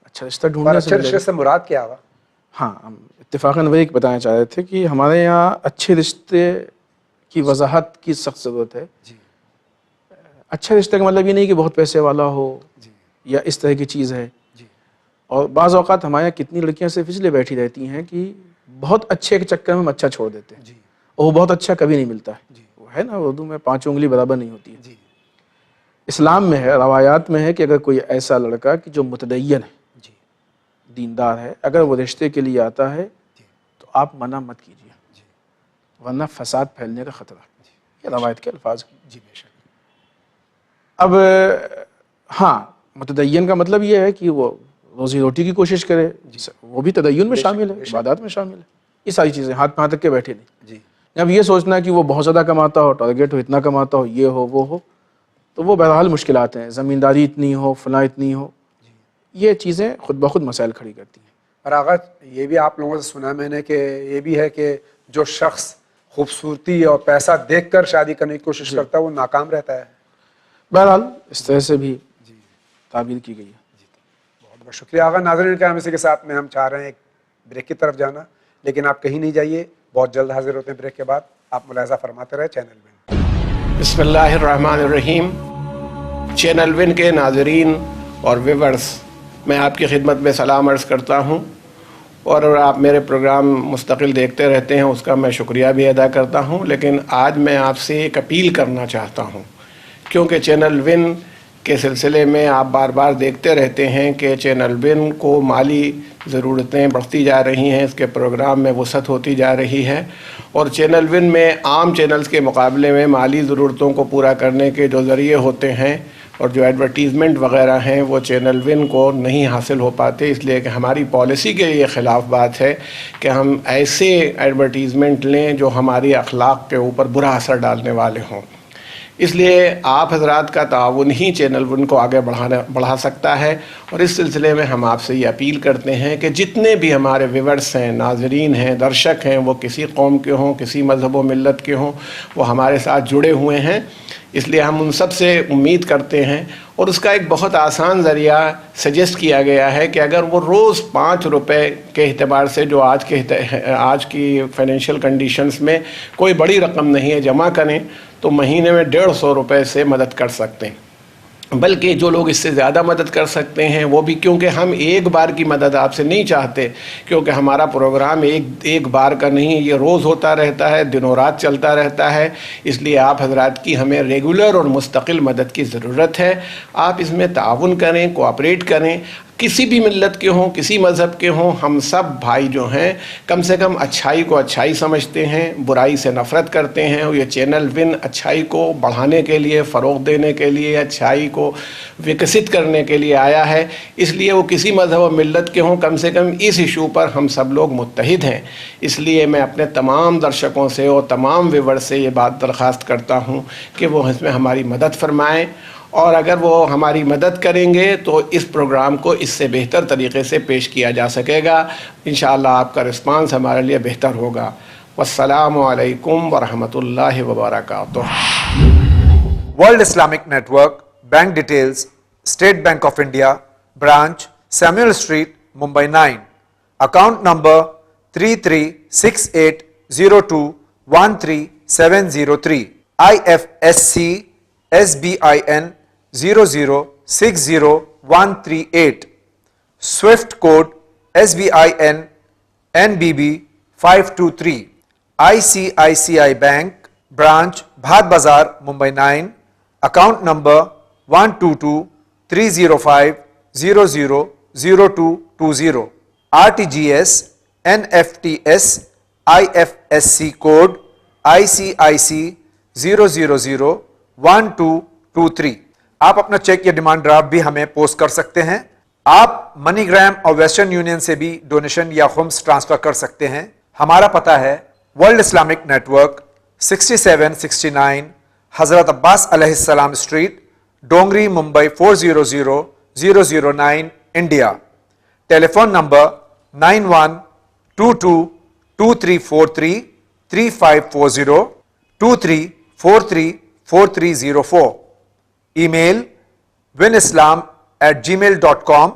اچھا رشتہ ڈھونڈنا اچھے رشتے سے مراد کیا ہوگا؟ ہاں ہم اتفاقاً وہی بتانا چاہ رہے تھے کہ ہمارے یہاں اچھے رشتے کی وضاحت کی سخت ضرورت ہے. اچھا رشتہ کا مطلب یہ نہیں کہ بہت پیسے والا ہو یا اس طرح کی چیز ہے. اور بعض اوقات ہمارے یہاں کتنی لڑکیاں صرف اس لیے بیٹھی رہتی ہیں کہ بہت اچھے کے چکر میں ہم اچھا چھوڑ دیتے ہیں, اور وہ بہت اچھا کبھی نہیں ملتا ہے. وہ ہے نا اردو میں 5 انگلی برابر نہیں ہوتی ہے. اسلام میں ہے, روایات میں ہے کہ اگر کوئی ایسا لڑکا کہ جو متدین ہے, دیندار ہے, اگر وہ رشتے کے لیے آتا ہے تو آپ منع مت کیجیے, ورنہ فساد پھیلنے کا خطرہ. یہ روایت کے الفاظ ہیں. اب ہاں متدین کا مطلب یہ ہے کہ وہ روزی روٹی کی کوشش کرے, وہ بھی تدین میں شامل ہے, عبادات میں شامل ہے. یہ ساری چیزیں ہاتھ پہ تک کے بیٹھے نہیں. اب یہ سوچنا کہ وہ بہت زیادہ کماتا ہو, ٹارگیٹ ہو, اتنا کماتا ہو, یہ ہو وہ ہو, تو وہ بہرحال مشکلات ہیں. زمینداری اتنی ہو, فلاں اتنی ہو, یہ چیزیں خود بخود مسائل کھڑی کرتی ہیں. اور آغا یہ بھی آپ لوگوں سے سنا میں نے کہ یہ بھی ہے کہ جو شخص خوبصورتی اور پیسہ دیکھ کر شادی کرنے کی کوشش کرتا ہے وہ ناکام رہتا ہے. بہرحال اس طرح سے بھی تعبیر کی گئی ہے. بہت بہت شکریہ آغا. ناظرین کرام اسی کے ساتھ میں ہم چاہ رہے ہیں ایک بریک کی طرف جانا, لیکن آپ کہیں نہیں جائیے, بہت جلد حاضر ہوتے ہیں بریک کے بعد. آپ ملاحظہ فرماتے رہے چینل ون. بسم اللہ الرحمن الرحیم. چینل ون کے ناظرین اور ویورز, میں آپ کی خدمت میں سلام عرض کرتا ہوں, اور آپ میرے پروگرام مستقل دیکھتے رہتے ہیں, اس کا میں شکریہ بھی ادا کرتا ہوں. لیکن آج میں آپ سے ایک اپیل کرنا چاہتا ہوں, کیونکہ چینل ون کے سلسلے میں آپ بار بار دیکھتے رہتے ہیں کہ چینل ون کو مالی ضرورتیں بڑھتی جا رہی ہیں, اس کے پروگرام میں وسعت ہوتی جا رہی ہے, اور چینل ون میں عام چینلز کے مقابلے میں مالی ضرورتوں کو پورا کرنے کے جو ذریعے ہوتے ہیں اور جو ایڈورٹیزمنٹ وغیرہ ہیں وہ چینل ون کو نہیں حاصل ہو پاتے. اس لیے کہ ہماری پالیسی کے یہ خلاف بات ہے کہ ہم ایسے ایڈورٹیزمنٹ لیں جو ہماری اخلاق کے اوپر برا اثر ڈالنے والے ہوں. اس لیے آپ حضرات کا تعاون ہی چینل ون کو آگے بڑھا سکتا ہے، اور اس سلسلے میں ہم آپ سے یہ اپیل کرتے ہیں کہ جتنے بھی ہمارے ویورز ہیں، ناظرین ہیں، درشک ہیں، وہ کسی قوم کے ہوں، کسی مذہب و ملت کے ہوں، وہ ہمارے ساتھ جڑے ہوئے ہیں. اس لیے ہم ان سب سے امید کرتے ہیں، اور اس کا ایک بہت آسان ذریعہ سجیسٹ کیا گیا ہے کہ اگر وہ روز 5 روپے کے اعتبار سے، جو آج کی فائنینشیل کنڈیشنز میں کوئی بڑی رقم نہیں ہے، جمع کریں تو مہینے میں 150 روپے سے مدد کر سکتے ہیں. بلکہ جو لوگ اس سے زیادہ مدد کر سکتے ہیں وہ بھی، کیونکہ ہم ایک بار کی مدد آپ سے نہیں چاہتے، کیونکہ ہمارا پروگرام ایک بار کا نہیں، یہ روز ہوتا رہتا ہے، دنوں رات چلتا رہتا ہے. اس لیے آپ حضرات کی ہمیں ریگولر اور مستقل مدد کی ضرورت ہے. آپ اس میں تعاون کریں، کوآپریٹ کریں. کسی بھی ملت کے ہوں، کسی مذہب کے ہوں، ہم سب بھائی جو ہیں کم سے کم اچھائی کو اچھائی سمجھتے ہیں، برائی سے نفرت کرتے ہیں. اور یہ چینل ون اچھائی کو بڑھانے کے لیے، فروغ دینے کے لیے، اچھائی کو وکست کرنے کے لیے آیا ہے. اس لیے وہ کسی مذہب و ملت کے ہوں، کم سے کم اس ایشو پر ہم سب لوگ متحد ہیں. اس لیے میں اپنے تمام درشکوں سے اور تمام ویور سے یہ بات درخواست کرتا ہوں کہ وہ اس میں ہماری مدد فرمائیں، اور اگر وہ ہماری مدد کریں گے تو اس پروگرام کو اس سے بہتر طریقے سے پیش کیا جا سکے گا. انشاءاللہ آپ کا رسپانس ہمارے لیے بہتر ہوگا. والسلام علیکم ورحمۃ اللہ وبرکاتہ. World Islamic network. Bank details: State Bank of India, branch Samuel street, Mumbai 9. Account number 336802133703. IFSC SBIN 0060138. SWIFT code SBIN NBB 523. ICICI Bank, branch Bhat Bazar, Mumbai 9. Account number 122-305-000220. RTGS, NFTS, IFSC code ICIC 0001223. آپ اپنا چیک یا ڈیمانڈ ڈرافٹ بھی ہمیں پوسٹ کر سکتے ہیں. آپ منی گرام اور ویسٹرن یونین سے بھی ڈونیشن یا خمس ٹرانسفر کر سکتے ہیں. ہمارا پتہ ہے ورلڈ اسلامک نیٹ ورک، 6769 حضرت عباس علیہ السلام street, Dongri, Mumbai 400009، India. Telephone number 912223433540 23434304. Email winislam@gmail.com.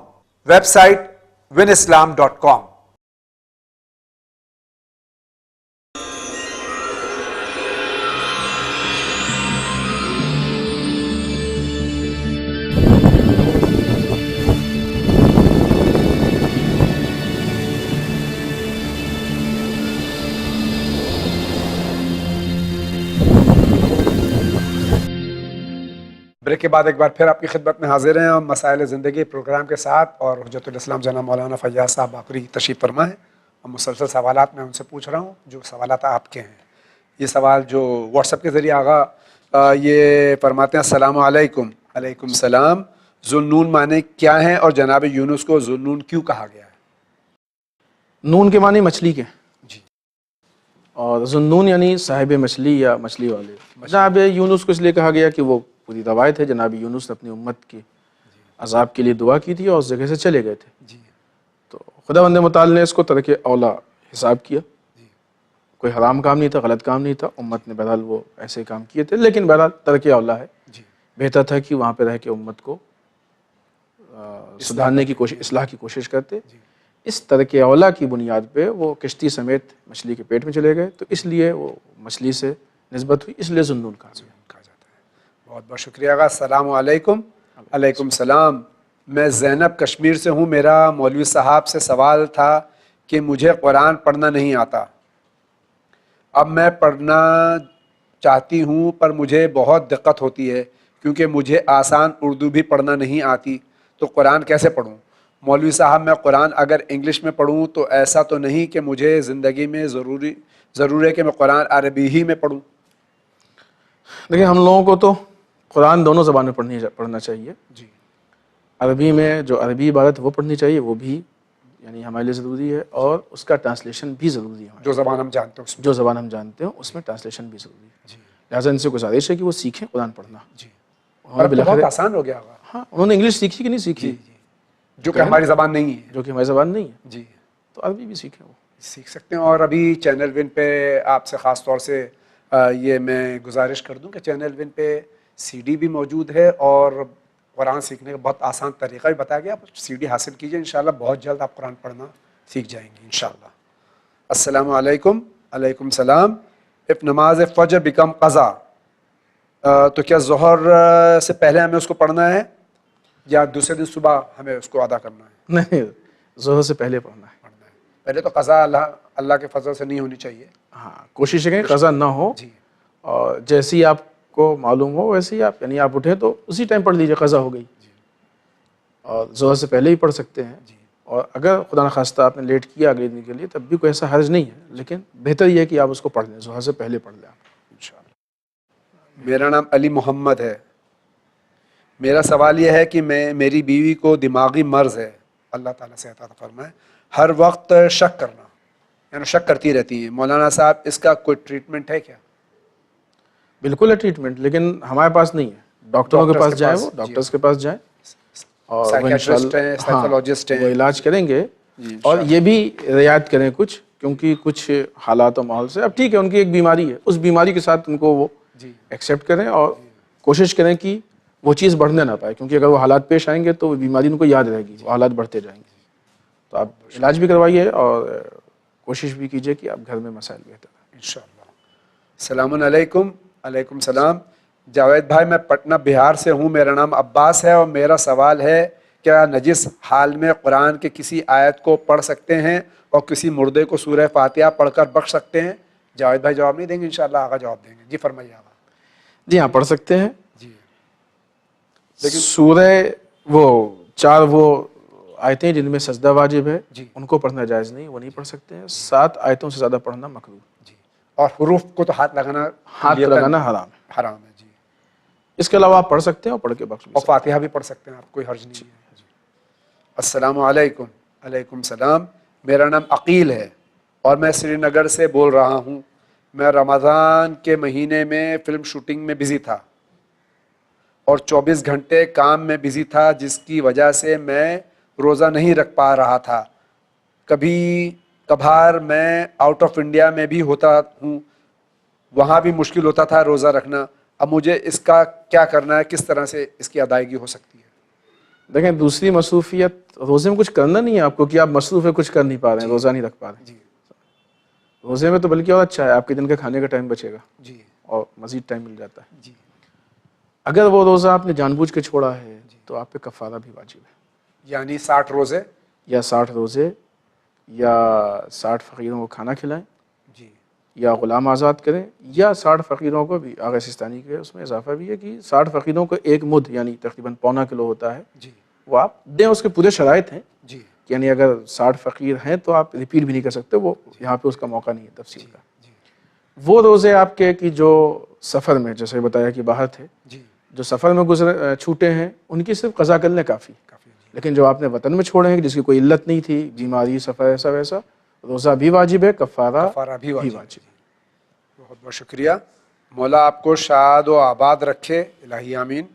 Website winislam.com. Break کے بعد ایک بار پھر آپ کی خدمت میں حاضر ہیں ہم مسائل زندگی پروگرام کے ساتھ، اور حجت الاسلام جناب مولانا فیاض صاحب باقری تشریف فرما ہے. اور مسلسل سوالات میں ان سے پوچھ رہا ہوں جو سوالات آپ کے ہیں. یہ سوال جو واٹس ایپ کے ذریعے آغا یہ فرماتے ہیں: السلام علیکم. علیکم السلام. ذوالنون معنی کیا ہیں اور جناب یونس کو ذوالنون کیوں کہا گیا ہے؟ نون کے معنی مچھلی کے، جی، اور ذوالنون یعنی صاحب مچھلی یا مچھلی والے. جناب یونس کو اس لیے کہا گیا کہ وہ پوری روایت ہے جناب یونس نے اپنی امت کے عذاب کے لیے دعا کی تھی اور اس جگہ سے چلے گئے تھے. جی، تو خداوند متعال نے اس کو ترک اولا حساب کیا. کوئی حرام کام نہیں تھا، غلط کام نہیں تھا، امت نے بہرحال وہ ایسے کام کیے تھے، لیکن بہرحال ترک اولا ہے. جی، بہتر تھا کہ وہاں پہ رہ کے امت کو سدھارنے کی کوشش، اصلاح کی کوشش کرتے. اس ترک اولا کی بنیاد پہ وہ کشتی سمیت مچھلی کے پیٹ میں چلے گئے، تو اس لیے وہ مچھلی سے نسبت ہوئی، اس لیے ذوالنون کہا گیا. بہت بہت شکریہ آغا. السلام علیکم. علیکم السلام. میں زینب کشمیر سے ہوں. میرا مولوی صاحب سے سوال تھا کہ مجھے قرآن پڑھنا نہیں آتا. اب میں پڑھنا چاہتی ہوں پر مجھے بہت دقت ہوتی ہے کیونکہ مجھے آسان اردو بھی پڑھنا نہیں آتی، تو قرآن کیسے پڑھوں؟ مولوی صاحب میں قرآن اگر انگلش میں پڑھوں تو ایسا تو نہیں کہ مجھے زندگی میں ضرور ہے کہ میں قرآن عربی ہی میں پڑھوں؟ دیکھیں، ہم لوگوں کو تو قرآن دونوں زبان میں پڑھنا چاہیے. جی. عربی میں جو عربی عبارت وہ پڑھنی چاہیے، وہ بھی یعنی ہمارے لیے ضروری ہے، اور اس کا ٹرانسلیشن بھی ضروری ہے. جو زبان ہم جانتے ہیں جو زبان ہم جانتے ہیں اس میں ٹرانسلیشن بھی ضروری ہے. لہٰذا ان سے گزارش ہے کہ وہ سیکھیں قرآن پڑھنا. جی. اور اور بہت آسان ہو گیا ہوگا. ہاں انہوں نے انگلش سیکھی کہ نہیں سیکھی؟ جو کہ ہماری زبان نہیں ہے. جو کہ ہماری زبان نہیں ہے. جی. تو عربی بھی سیکھیں، وہ سیکھ سکتے ہیں. اور ابھی چینل ون پہ آپ سے خاص طور سے یہ میں گزارش کر دوں کہ چینل ون پہ سی ڈی بھی موجود ہے اور قرآن سیکھنے کا بہت آسان طریقہ بھی بتایا گیا. آپ سی ڈی حاصل کیجئے، انشاءاللہ بہت جلد آپ قرآن پڑھنا سیکھ جائیں گے انشاءاللہ. السلام علیکم. علیکم السلام. اف نماز فجر بیکم قضا، تو کیا ظہر سے پہلے ہمیں اس کو پڑھنا ہے یا دوسرے دن صبح ہمیں اس کو ادا کرنا ہے؟ نہیں، ظہر سے پہلے پڑھنا ہے. پہلے تو قضا اللہ کے فضل سے نہیں ہونی چاہیے. ہاں کوشش کریں قضا نہ ہو. جی. اور جیسے ہی آپ کو معلوم ہو ویسے ہی آپ یعنی آپ اٹھیں تو اسی ٹائم پڑھ لیجیے، قضا ہو گئی. اور ظہر سے پہلے ہی پڑھ سکتے ہیں. اور اگر خدا نخواستہ آپ نے لیٹ کیا اگلے دن کے لیے تب بھی کوئی ایسا حرج نہیں ہے، لیکن بہتر یہ ہے کہ آپ اس کو پڑھ لیں، ظہر سے پہلے پڑھ لیں آپ انشاءاللہ. میرا نام علی محمد ہے. میرا سوال یہ ہے کہ میری بیوی کو دماغی مرض ہے، اللہ تعالیٰ صحت عطا فرمائے، ہر وقت شک کرنا، یعنی شک کرتی رہتی ہیں. مولانا صاحب اس کا کوئی ٹریٹمنٹ ہے کیا؟ بالکل ہے ٹریٹمنٹ، لیکن ہمارے پاس نہیں ہے. ڈاکٹروں کے پاس جائیں، وہ ڈاکٹرس کے پاس جائیں اور سائیکیٹرسٹ ہیں، وہ علاج کریں گے. اور یہ بھی رعایت کریں کچھ، کیونکہ کچھ حالات و ماحول سے اب ٹھیک ہے ان کی ایک بیماری ہے، اس بیماری کے ساتھ ان کو وہ ایکسیپٹ کریں اور کوشش کریں کہ وہ چیز بڑھنے نہ پائے، کیونکہ اگر وہ حالات پیش آئیں گے تو وہ بیماری ان کو یاد رہے گی، وہ حالات بڑھتے جائیں گے. تو آپ علاج بھی کروائیے اور کوشش بھی کیجیے کہ آپ گھر میں مسائل بہتر ہیں انشاءاللہ. السلام علیکم. علیکم السلام. جاوید بھائی میں پٹنہ بہار سے ہوں، میرا نام عباس ہے اور میرا سوال ہے کیا نجس حال میں قرآن کے کسی آیت کو پڑھ سکتے ہیں اور کسی مردے کو سورہ فاتحہ پڑھ کر بخش سکتے ہیں؟ جاوید بھائی جواب نہیں دیں گے، انشاءاللہ آغا جواب دیں گے. جی فرمائیے آغا. جی ہاں پڑھ سکتے ہیں. جی. لیکن سورہ وہ 4 وہ آیتیں جن میں سجدہ واجب ہے ان کو پڑھنا جائز نہیں، وہ نہیں پڑھ سکتے ہیں. 7 آیتوں سے زیادہ پڑھنا مکروہ. جی. اور حروف کو تو ہاتھ لگانا حرام ہے. حرام ہے. جی. اس کے علاوہ آپ پڑھ سکتے ہیں اور پڑھ کے بخش بھی اور فاتحہ بھی پڑھ سکتے ہیں، آپ کوئی حرج نہیں ہے. السلام علیکم. علیکم السلام. میرا نام عقیل ہے اور میں سری نگر سے بول رہا ہوں. میں رمضان کے مہینے میں فلم شوٹنگ میں بزی تھا اور 24 گھنٹے کام میں بزی تھا، جس کی وجہ سے میں روزہ نہیں رکھ پا رہا تھا. کبھی کبھار میں آؤٹ آف انڈیا میں بھی ہوتا ہوں، وہاں بھی مشکل ہوتا تھا روزہ رکھنا. اب مجھے اس کا کیا کرنا ہے، کس طرح سے اس کی ادائیگی ہو سکتی ہے؟ دیکھیں دوسری مصروفیت روزے میں کچھ کرنا نہیں ہے آپ کو کہ آپ مصروف ہے کچھ کر نہیں پا رہے ہیں، روزہ نہیں رکھ پا رہے ہیں. جی. روزے میں تو بلکہ اور اچھا ہے، آپ کے دن کے کھانے کا ٹائم بچے گا. جی. اور مزید ٹائم مل جاتا ہے. جی. اگر وہ روزہ آپ نے جان بوجھ کے چھوڑا ہے تو آپ پہ کفارہ بھی واجب ہے. یعنی 60 روزے یا 60 روزے یا 60 فقیروں کو کھانا کھلائیں. جی. یا غلام آزاد کریں، یا 60 فقیروں کو بھی آغا سستانی کے اس میں اضافہ بھی ہے کہ 60 فقیروں کو 1 مد یعنی تقریباً پونا کلو ہوتا ہے. جی. وہ آپ دیں. اس کے پورے شرائط ہیں. جی. یعنی اگر 60 فقیر ہیں تو آپ ریپیٹ بھی نہیں کر سکتے، وہ یہاں پہ اس کا موقع نہیں ہے تفصیل کا. وہ روزے آپ کے کہ جو سفر میں جیسے بتایا کہ باہر تھے، جو سفر میں چھوٹے ہیں ان کی صرف قضا کر لیں کافی. لیکن جو آپ نے وطن میں چھوڑے ہیں جس کی کوئی علت نہیں تھی، بیماری سفر ایسا ویسا، روزہ بھی واجب ہے، کفارہ بھی واجب ہے. بہت بہت شکریہ. مولا آپ کو شاد و آباد رکھے، الہی آمین.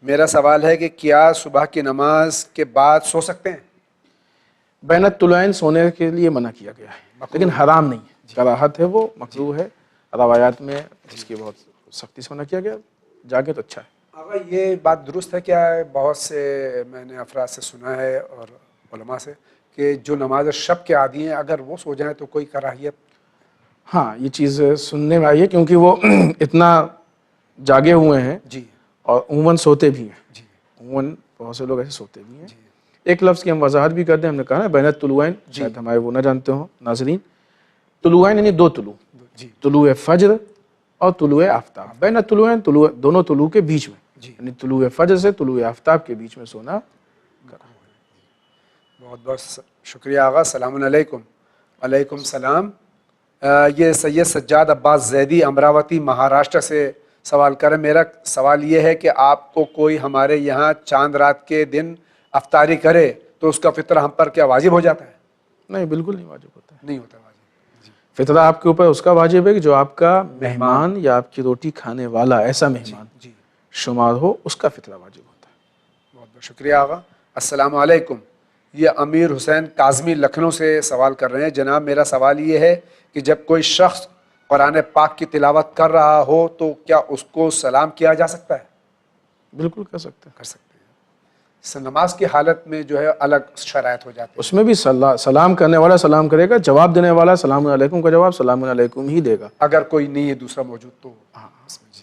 میرا سوال ہے کہ کیا صبح کی نماز کے بعد سو سکتے ہیں؟ بین الطلوعین سونے کے لیے منع کیا گیا ہے، لیکن حرام نہیں ہے، کراہت ہے، وہ مکروہ ہے. روایات میں اس کی بہت سختی سے منع کیا گیا. جاگے تو اچھا ہے. آقا یہ بات درست ہے کیا؟ بہت سے میں نے افراد سے سنا ہے اور علماء سے کہ جو نماز شب کے عادی ہیں اگر وہ سو جائیں تو کوئی کراہیت؟ ہاں یہ چیز سننے میں آئی ہے کیونکہ وہ اتنا جاگے ہوئے ہیں جی اور عموماً سوتے بھی ہیں. جی. عموماً بہت سے لوگ ایسے سوتے بھی ہیں. ایک لفظ کی ہم وضاحت بھی کرتے ہیں. ہم نے کہا نا بین الطلوعین، شاید ہمارے وہ نہ جانتے ہوں ناظرین. طلوعین یعنی 2 طلوع، طلوع فجر اور طلوع آفتاب. بین الطلوعین دونوں طلوع کے بیچ میں، یعنی طلوع فجر سے طلوع آفتاب کے بیچ میں سونا. بہت بہت شکریہ آغا. السلام علیکم. علیکم السلام. یہ سید سجاد عباس زیدی امراوتی مہاراشٹر سے سوال کریں. میرا سوال یہ ہے کہ آپ کو کوئی ہمارے یہاں چاند رات کے دن افطاری کرے تو اس کا فطر ہم پر کیا واجب ہو جاتا ہے؟ نہیں بالکل نہیں واجب ہوتا ہے. نہیں ہوتا واجب. فطرہ آپ کے اوپر اس کا واجب ہے کہ جو آپ کا مہمان یا آپ کی روٹی کھانے والا ایسا مہمان جی شمار ہو، اس کا فطرہ واجب ہوتا ہے۔ بہت بہت شکریہ آغا۔ السلام علیکم، یہ امیر حسین کاظمی لکھنؤ سے سوال کر رہے ہیں۔ جناب میرا سوال یہ ہے کہ جب کوئی شخص قرآن پاک کی تلاوت کر رہا ہو تو کیا اس کو سلام کیا جا سکتا ہے؟ بالکل کر سکتے ہیں۔ کر سکتے ہیں۔ نماز کی حالت میں جو ہے الگ شرائط ہو جاتی ہے۔ اس میں بھی سلام کرنے والا سلام کرے گا، جواب دینے والا سلام علیکم کا جواب سلام علیکم ہی دے گا، اگر کوئی نہیں ہے دوسرا موجود تو۔ ہاں جی،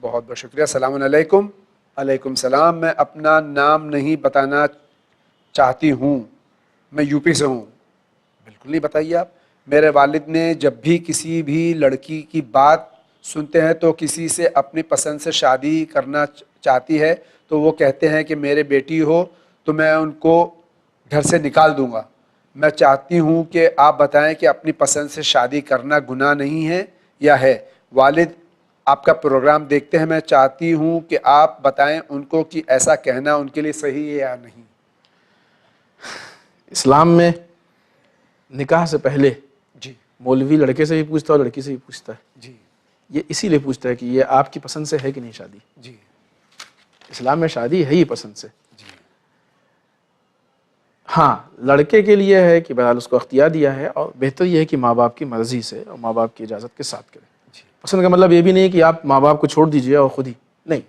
بہت بہت شکریہ۔ السلام علیکم۔ علیکم السلام۔ میں اپنا نام نہیں بتانا چاہتی ہوں، میں یو پی سے ہوں۔ بالکل نہیں بتائیے آپ۔ میرے والد نے جب بھی کسی بھی لڑکی کی بات سنتے ہیں تو کسی سے اپنی پسند سے شادی کرنا چاہتی ہے تو وہ کہتے ہیں کہ میرے بیٹی ہو تو میں ان کو گھر سے نکال دوں گا۔ میں چاہتی ہوں کہ آپ بتائیں کہ اپنی پسند سے شادی کرنا گناہ نہیں ہے یا ہے؟ والد آپ کا پروگرام دیکھتے ہیں، میں چاہتی ہوں کہ آپ بتائیں ان کو کہ ایسا کہنا ان کے لیے صحیح ہے یا نہیں۔ اسلام میں نکاح سے پہلے جی مولوی لڑکے سے بھی پوچھتا ہے اور لڑکی سے بھی پوچھتا ہے۔ جی یہ اسی لیے پوچھتا ہے کہ یہ آپ کی پسند سے ہے کہ نہیں شادی۔ جی اسلام میں شادی ہے ہی پسند سے۔ جی ہاں لڑکے کے لیے ہے کہ بہرحال اس کو اختیار دیا ہے، اور بہتر یہ ہے کہ ماں باپ کی مرضی سے اور ماں باپ کی اجازت کے ساتھ کرے۔ پسند کا مطلب یہ بھی نہیں کہ آپ ماں باپ کو چھوڑ دیجئے اور خود ہی نہیں،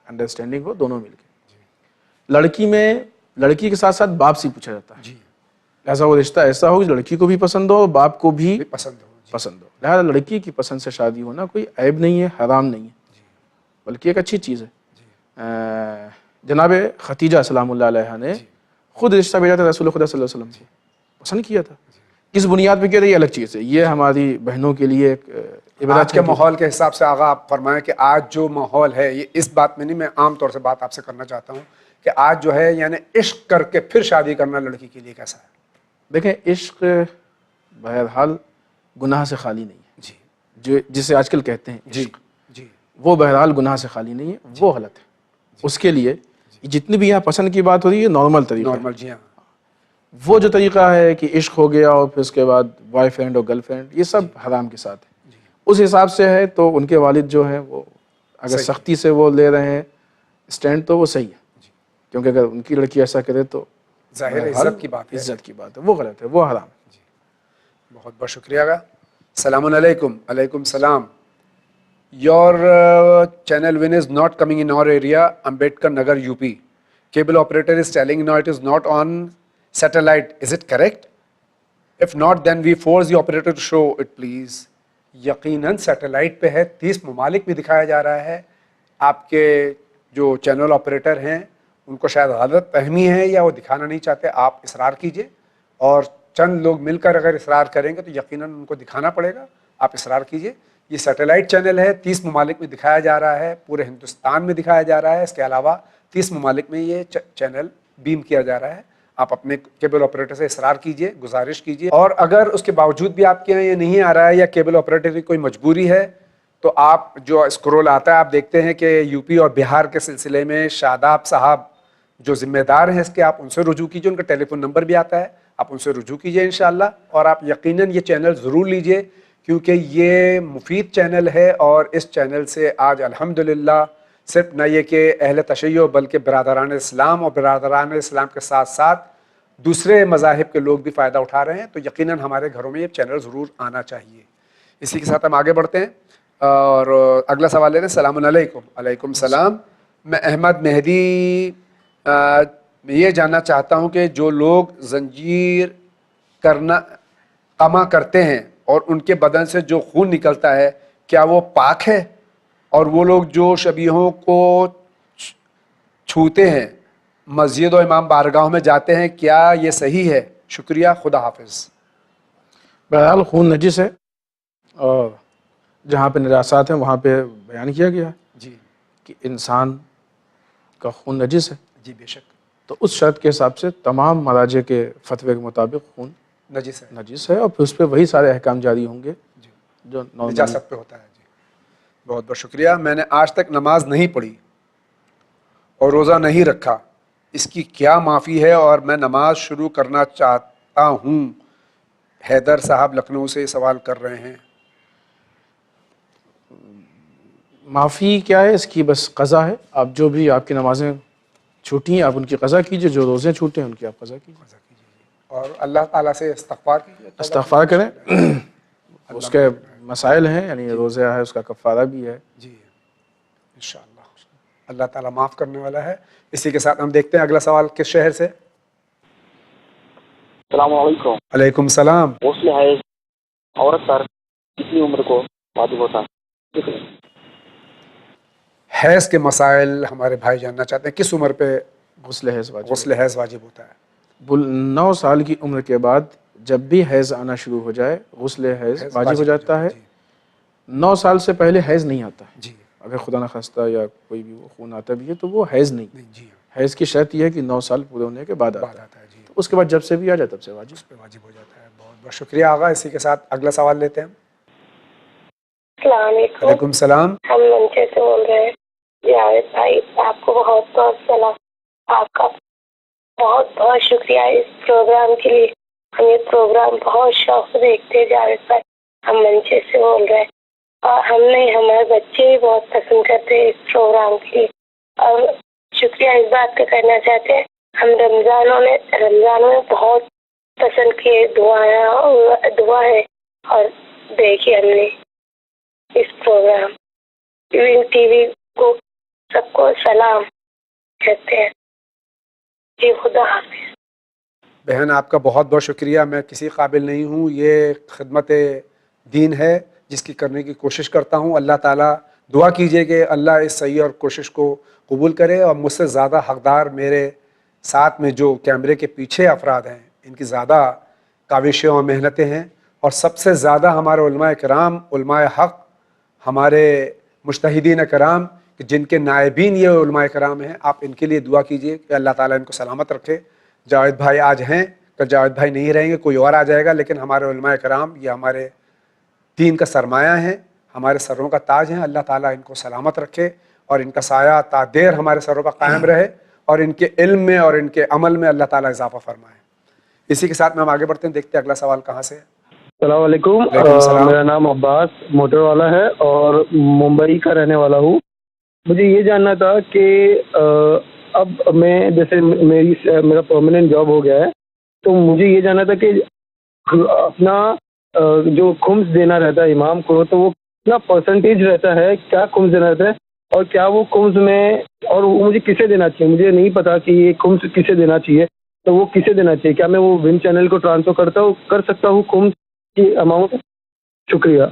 انڈرسٹینڈنگ ہو دونوں مل کے۔ لڑکی میں لڑکی کے ساتھ ساتھ باپ سے پوچھا جاتا ہے، جی ایسا وہ رشتہ ایسا ہو کہ لڑکی کو بھی پسند ہو اور باپ کو بھی پسند ہو۔ پسند ہو، لہٰذا لڑکی کی پسند سے شادی ہونا کوئی عیب نہیں ہے، حرام نہیں ہے، بلکہ ایک اچھی چیز ہے۔ جناب ختیجہ سلام اللہ علیہ نے خود رشتہ بھیجا تھا رسول خدا صلی اللہ علیہ وسلم کو، پسند کیا تھا۔ کس بنیاد پہ کیا تھا یہ الگ چیز ہے، یہ ہماری بہنوں کے لیے ایک آج کے ماحول کے حساب سے آغا آپ فرمائیں کہ آج جو ماحول ہے، یہ اس بات میں نہیں، میں عام طور سے بات آپ سے کرنا چاہتا ہوں کہ آج جو ہے یعنی عشق کر کے پھر شادی کرنا لڑکی کے لیے کیسا ہے؟ دیکھیں عشق بہرحال گناہ سے خالی نہیں ہے، جی جسے آج کل کہتے ہیں جی عشق، جی وہ بہرحال گناہ سے خالی نہیں ہے، وہ غلط ہے۔ اس کے لیے جتنی بھی یہاں پسند کی بات ہو رہی ہے نارمل طریقہ ہے۔ نارمل، جی ہاں، وہ جو طریقہ ہے کہ عشق ہو گیا اور پھر اس کے بعد بوائے فرینڈ اور گرل فرینڈ، یہ سب حرام کے ساتھ ہے۔ اس حساب سے ہے تو ان کے والد جو ہیں وہ اگر سختی سے وہ لے رہے ہیں اسٹینڈ تو وہ صحیح ہے، کیونکہ اگر ان کی لڑکی ایسا کرے تو ظاہر عزت کی بات ہے، عزت کی بات ہے، وہ غلط ہے، وہ حرام ہے۔ بہت بہت شکریہ گا۔ السلام علیکم۔ علیکم السلام۔ Your channel win is not coming in our area, Ambedkar Nagar, UP. Cable operator is telling now it is not on satellite. Is it correct? If not, then we force the operator to show it, please. یقیناً سیٹلائٹ پہ ہے، 30 ممالک میں دکھایا جا رہا ہے۔ آپ کے جو چینل آپریٹر ہیں ان کو شاید غلط فہمی ہے یا وہ دکھانا نہیں چاہتے، آپ اصرار کیجئے، اور چند لوگ مل کر اگر اصرار کریں گے تو یقیناً ان کو دکھانا پڑے گا۔ آپ اصرار کیجئے۔ یہ سیٹلائٹ چینل ہے، 30 ممالک میں دکھایا جا رہا ہے، پورے ہندوستان میں دکھایا جا رہا ہے، اس کے علاوہ 30 ممالک میں یہ چینل بیم کیا جا رہا ہے۔ آپ اپنے کیبل آپریٹر سے اصرار کیجئے، گزارش کیجئے، اور اگر اس کے باوجود بھی آپ کے یہاں یہ نہیں آ رہا ہے یا کیبل آپریٹر کی کوئی مجبوری ہے تو آپ جو اسکرول آتا ہے آپ دیکھتے ہیں کہ یو پی اور بہار کے سلسلے میں شاداب صاحب جو ذمہ دار ہیں اس کے، آپ ان سے رجوع کیجئے، ان کا ٹیلی فون نمبر بھی آتا ہے، آپ ان سے رجوع کیجئے انشاءاللہ، اور آپ یقیناً یہ چینل ضرور لیجئے کیونکہ یہ مفید چینل ہے، اور اس چینل سے آج الحمدللہ صرف نہ یہ کہ اہل تشیع بلکہ برادران اسلام اور برادران اسلام کے ساتھ ساتھ دوسرے مذاہب کے لوگ بھی فائدہ اٹھا رہے ہیں، تو یقیناً ہمارے گھروں میں یہ چینل ضرور آنا چاہیے۔ اسی کے ساتھ ہم آگے بڑھتے ہیں اور اگلا سوال لے رہے ہیں۔ السلام علیکم۔ علیکم السلام۔ میں احمد مہدی یہ جاننا چاہتا ہوں کہ جو لوگ زنجیر قما کرتے ہیں اور ان کے بدن سے جو خون نکلتا ہے کیا وہ پاک ہے؟ اور وہ لوگ جو شبیہوں کو چھوتے ہیں، مسجد و امام بارگاہوں میں جاتے ہیں، کیا یہ صحیح ہے؟ شکریہ، خدا حافظ۔ بہرحال خون نجس ہے، اور جہاں پہ نجاسات ہیں وہاں پہ بیان کیا گیا ہے جی کہ انسان کا خون نجس ہے، جی بے شک تو اس شرط کے حساب سے تمام مراجع کے فتوے کے مطابق خون نجس ہے، نجس ہے، اور پھر اس پہ وہی سارے احکام جاری ہوں گے جو نجاست پہ ہوتا ہے۔ جی بہت بہت شکریہ۔ میں نے آج تک نماز نہیں پڑھی اور روزہ نہیں رکھا، اس کی کیا معافی ہے؟ اور میں نماز شروع کرنا چاہتا ہوں حیدر صاحب لکھنؤ سے سوال کر رہے ہیں. معافی کیا ہے اس کی؟ بس قضا ہے. آپ جو بھی آپ کی نمازیں چھوٹی ہیں آپ ان کی قضا کیجئے، جو روزے چھوٹے ہیں ان کی آپ قضا کیجئے، اور اللہ تعالیٰ سے استغفار کیجیے، استغفار کریں. اس کے مسائل ہیں، یعنی روزہ ہے اس کا کفارہ بھی ہے. جی انشاءاللہ اللہ تعالیٰ معاف کرنے والا ہے. اسی کے ساتھ ہم دیکھتے ہیں اگلا سوال کس شہر سے. السلام علیکم. علیکم السلام. غسل حیض عورت پر کتنی عمر کو واجب ہوتا ہے؟ حیض کے مسائل ہمارے بھائی جاننا چاہتے ہیں. کس عمر پہ غسل حیض واجب غسل حیض واجب ہوتا ہے؟ 9 سال کی عمر کے بعد جب بھی حیض آنا شروع ہو جائے غسل حیض واجب ہو جاتا ہے. 9 سال سے پہلے حیض نہیں آتا ہے. جی اگر خدا نخواستہ یا کوئی بھی وہ خون آتا بھی ہے تو وہ حیض نہیں. جی حیض کی شرط یہ ہے کہ 9 سال پورے ہونے کے بعد آتا ہے. آتا ہے. جی تو اس کے بعد جب سے بھی آ جائے تب سے واجب اس پہ واجب ہو جاتا ہے. بہت بہت شکریہ آغا. اسی کے ساتھ اگلا سوال لیتے ہیں. السلام علیکم. وعلیکم السلام. ہم منچے سے بول رہے ہیں. جاوید بھائی آپ کو بہت بہت سلام. آپ کا بہت بہت شکریہ اس پروگرام کے لیے. ہم یہ پروگرام بہت شوق سے دیکھتے ہیں جاوید بھائی. ہم منچے سے بول رہے ہیں اور ہمارے بچے بھی بہت پسند کرتے ہیں اس پروگرام کے لیے. اور شکریہ اس بات کا کرنا چاہتے ہیں ہم رمضان میں بہت پسند کیے دعا ہے اور دیکھیے ہم نے اس پروگرام ٹی وی کو سب کو سلام کہتے ہیں. جی خدا حافظ. بہن آپ کا بہت بہت شکریہ. میں کسی قابل نہیں ہوں. یہ خدمت دین ہے جس کی کرنے کی کوشش کرتا ہوں. اللہ تعالیٰ دعا کیجئے کہ اللہ اس صحیح اور کوشش کو قبول کرے اور مجھ سے زیادہ حقدار میرے ساتھ میں جو کیمرے کے پیچھے افراد ہیں ان کی زیادہ کاوشیں اور محنتیں ہیں. اور سب سے زیادہ ہمارے علماء کرام، علماء حق، ہمارے مجتہدین کرام کہ جن کے نائبین یہ علماء کرام ہیں، آپ ان کے لیے دعا کیجئے کہ اللہ تعالیٰ ان کو سلامت رکھے. جاوید بھائی آج ہیں، کل جاوید بھائی نہیں رہیں گے، کوئی اور آ جائے گا، لیکن ہمارے علماء کرام یہ ہمارے دین کا سرمایہ ہیں، ہمارے سروں کا تاج ہیں. اللہ تعالیٰ ان کو سلامت رکھے اور ان کا سایہ تا دیر ہمارے سروں پر قائم رہے اور ان کے علم میں اور ان کے عمل میں اللہ تعالیٰ اضافہ فرمائے. اسی کے ساتھ میں ہم آگے بڑھتے ہیں. دیکھتے ہیں اگلا سوال کہاں سے ہے. السلام علیکم. میرا نام عباس موٹر والا ہے اور ممبئی کا رہنے والا ہوں. مجھے یہ جاننا تھا کہ اب میں جیسے میرا پرماننٹ جاب ہو گیا ہے تو مجھے یہ جاننا تھا کہ اپنا جو خمس دینا رہتا ہے امام کو تو وہ کتنا پرسنٹیج رہتا ہے، کیا خمس دینا رہتا ہے اور کیا وہ خمس میں، اور وہ مجھے کسے دینا چاہیے؟ مجھے نہیں پتا کہ یہ خمس کسے دینا چاہیے، تو وہ کسے دینا چاہیے؟ کیا میں وہ ون چینل کو ٹرانسفر کر سکتا ہوں خمس کی اماؤنٹ؟ شکریہ.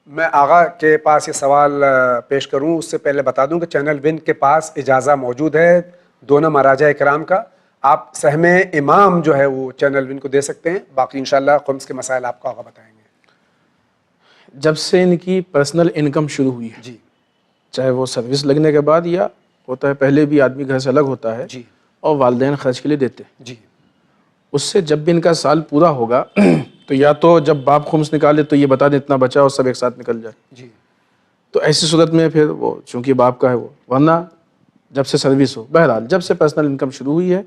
میں آغا کے پاس یہ سوال پیش کروں اس سے پہلے بتا دوں کہ چینل ون کے پاس اجازہ موجود ہے دونوں مراجع کرام کا. آپ سہم امام جو ہے وہ چینل ون کو دے سکتے ہیں. باقی انشاءاللہ خمس کے مسائل آپ کو آغا بتائیں گے. جب سے ان کی پرسنل انکم شروع ہوئی ہے، جی، چاہے وہ سروس لگنے کے بعد یا ہوتا ہے پہلے بھی آدمی گھر سے الگ ہوتا ہے جی اور والدین خرچ کے لیے دیتے ہیں، جی اس سے جب بھی ان کا سال پورا ہوگا تو یا تو جب باپ خمس نکالے تو یہ بتا دیں اتنا بچا اور سب ایک ساتھ نکل جائے. جی تو ایسی صورت میں پھر وہ چونکہ باپ کا ہے وہ، ورنہ جب سے سروس ہو، بہرحال جب سے پرسنل انکم شروع ہوئی ہے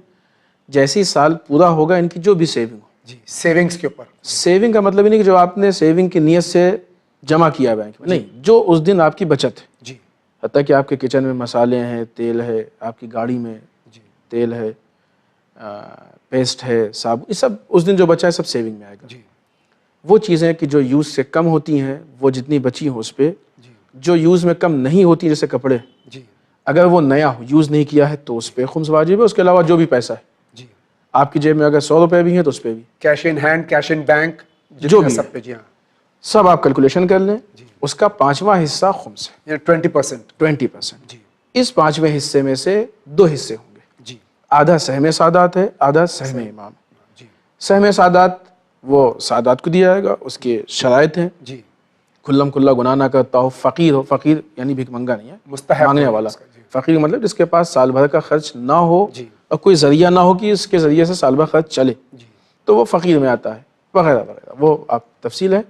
جیسی سال پورا ہوگا ان کی جو بھی سیونگ ہو. جی سیونگز کے اوپر. سیونگ کا مطلب یہ نہیں کہ جو آپ نے سیونگ کی نیت سے جمع کیا بینک میں، نہیں، جو اس دن آپ کی بچت ہے. جی حتیٰ کہ آپ کے کچن میں مسالے ہیں، تیل ہے، آپ کی گاڑی میں جی تیل ہے، پیسٹ ہے، صابن، یہ سب اس دن جو بچا ہے سب سیونگ میں آئے گا. جی وہ چیزیں کہ جو یوز سے کم ہوتی ہیں وہ جتنی بچی ہوں اس پہ، جی جو یوز میں کم نہیں ہوتی جیسے کپڑے، جی اگر وہ نیا ہو، یوز نہیں کیا ہے تو اس پہ خمس واجب ہے. اس کے علاوہ جو بھی پیسہ ہے جی آپ کی جیب میں اگر 100 روپے بھی ہیں تو اس پہ بھی، cash in hand, cash in bank, جو بھی سب پہ. جی ہاں، سب آپ کیلکولیشن کر لیں. اس کا 5واں حصہ خمس ہے، یعنی 20%. 20%. جی اس 5ویں حصے میں سے 2 حصے ہوں گے. جی آدھا سہم سادات ہے، آدھا سہم امام. جی سہم سادات وہ سادات کو دیا جائے گا، اس کے شرائط ہیں. جی کھلم کھلا گناہ نہ کرتا ہو، فقیر ہو، فقیر یعنی بھیک منگا نہیں ہے، مستحق مانگنے والا. فقیر مطلب جس کے پاس سال بھر کا خرچ نہ ہو جی اور کوئی ذریعہ نہ ہو کہ اس کے ذریعے سے سال بھر خرچ چلے، جی تو وہ فقیر میں آتا ہے، وغیرہ وغیرہ. وہ آپ تفصیل ہے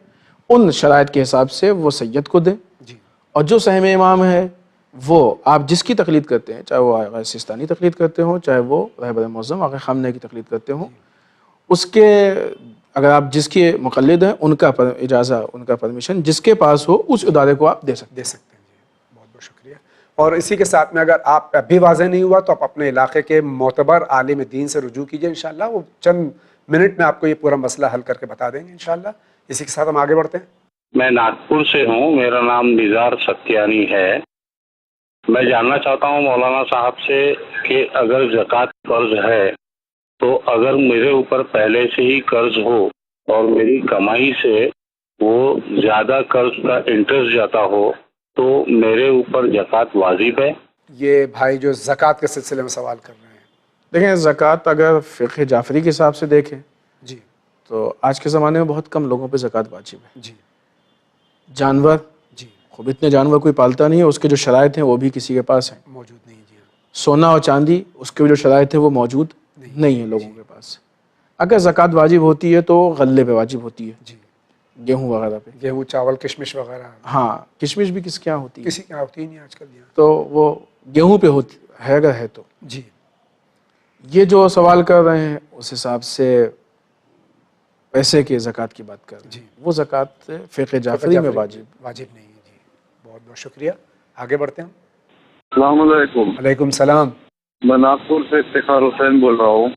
ان شرائط کے حساب سے وہ سید کو دیں. جی اور جو سہم امام ہے وہ آپ جس کی تقلید کرتے ہیں، چاہے وہ آغا سستانی تقلید کرتے ہوں، چاہے وہ رہبر معظم آغا خامنہ کی تقلید کرتے ہوں، اس کے اگر آپ جس کے مقلد ہیں ان کا اجازہ، ان کا پرمیشن جس کے پاس ہو اس ادارے کو آپ دے سکتے ہیں جی۔ بہت بہت شکریہ۔ اور اسی کے ساتھ میں اگر آپ اب بھی واضح نہیں ہوا تو آپ اپنے علاقے کے معتبر عالم دین سے رجوع کیجئے، انشاءاللہ وہ چند منٹ میں آپ کو یہ پورا مسئلہ حل کر کے بتا دیں گے انشاءاللہ۔ اسی کے ساتھ ہم آگے بڑھتے ہیں۔ میں ناگپور سے ہوں، میرا نام نزار ستیانی ہے۔ میں جاننا چاہتا ہوں مولانا صاحب سے کہ اگر زکوٰۃ قرض ہے تو اگر میرے اوپر پہلے سے ہی قرض ہو اور میری کمائی سے وہ زیادہ قرض کا انٹرسٹ جاتا ہو تو میرے اوپر زکوٰۃ واجب ہے؟ یہ بھائی جو زکوٰۃ کے سلسلے میں سوال کر رہے ہیں، دیکھیں زکوٰۃ اگر فقہ جعفری کے حساب سے دیکھیں جی تو آج کے زمانے میں بہت کم لوگوں پہ زکوٰۃ واجب ہے۔ جی جانور، جی خوب اتنے جانور کوئی پالتا نہیں ہے، اس کے جو شرائط ہیں وہ بھی کسی کے پاس ہیں۔ موجود نہیں جی۔ سونا اور چاندی اس کے جو شرائط ہیں وہ موجود نہیں ہیں لوگوں کے پاس۔ اگر زکوٰۃ واجب ہوتی ہے تو غلے پہ واجب ہوتی ہے، جی، گیہوں وغیرہ پہ۔ گیہوں، چاول، کشمش وغیرہ۔ ہاں، کشمش بھی کس کے یہاں ہوتی ہے؟ کسی کے یہاں ہوتی ہی نہیں آج کل یہاں۔ تو وہ گیہوں پہ ہوتی ہے اگر ہے تو۔ جی، یہ جو سوال کر رہے ہیں اس حساب سے پیسے کے زکوٰۃ کی بات کر رہے ہیں، وہ زکوٰۃ فقہ جعفری میں واجب نہیں ہے جی۔ بہت بہت شکریہ، آگے بڑھتے ہیں۔ السلام علیکم۔ وعلیکم السلام۔ میں ناگپور سے افتخار حسین بول رہا ہوں۔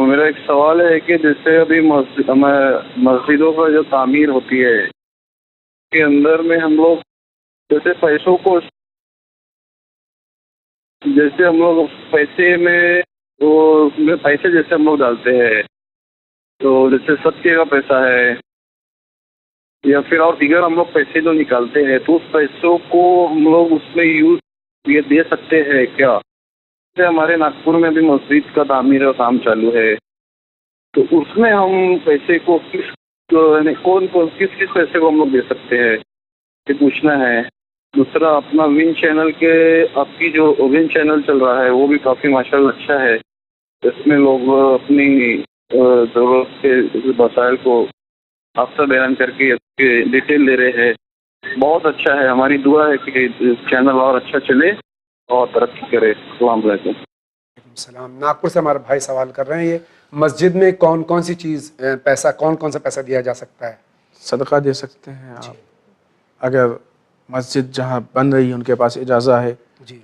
میرا ایک سوال ہے کہ جیسے ابھی مسجدوں کا جو تعمیر ہوتی ہے کے اندر میں ہم لوگ جیسے پیسوں کو، جیسے ہم لوگ پیسے میں وہ پیسے جیسے ہم لوگ ڈالتے ہیں تو جیسے صدقے کا پیسہ ہے یا پھر اور دیگر ہم لوگ پیسے جو نکالتے ہیں تو اس پیسوں کو ہم لوگ اس میں یوز یہ دے سکتے ہیں کیا؟ جیسے ہمارے ناگپور میں بھی مسجد کا تعمیر کا کام چالو ہے تو اس میں ہم پیسے کو کس پیسے کو ہم لوگ دے سکتے ہیں یہ پوچھنا ہے۔ دوسرا اپنا ون چینل کے آپ کی جو ون چینل چل رہا ہے وہ بھی کافی ماشاءاللہ اچھا ہے، اس میں لوگ اپنی ضرورت کے مسائل کو آپ سے بیان کر کے ڈیٹیل دے رہے ہیں، بہت اچھا ہے۔ ہماری دعا ہے کہ چینل اور اچھا چلے اور ترقی کرے۔ السلام علیکم۔ وعلیکم السلام۔ ناگپور سے ہمارے بھائی سوال کر رہے ہیں یہ مسجد میں کون کون سی چیز پیسہ کون سا پیسہ دیا جا سکتا ہے؟ صدقہ دے سکتے ہیں آپ، اگر مسجد جہاں بن رہی ہے ان کے پاس اجازہ ہے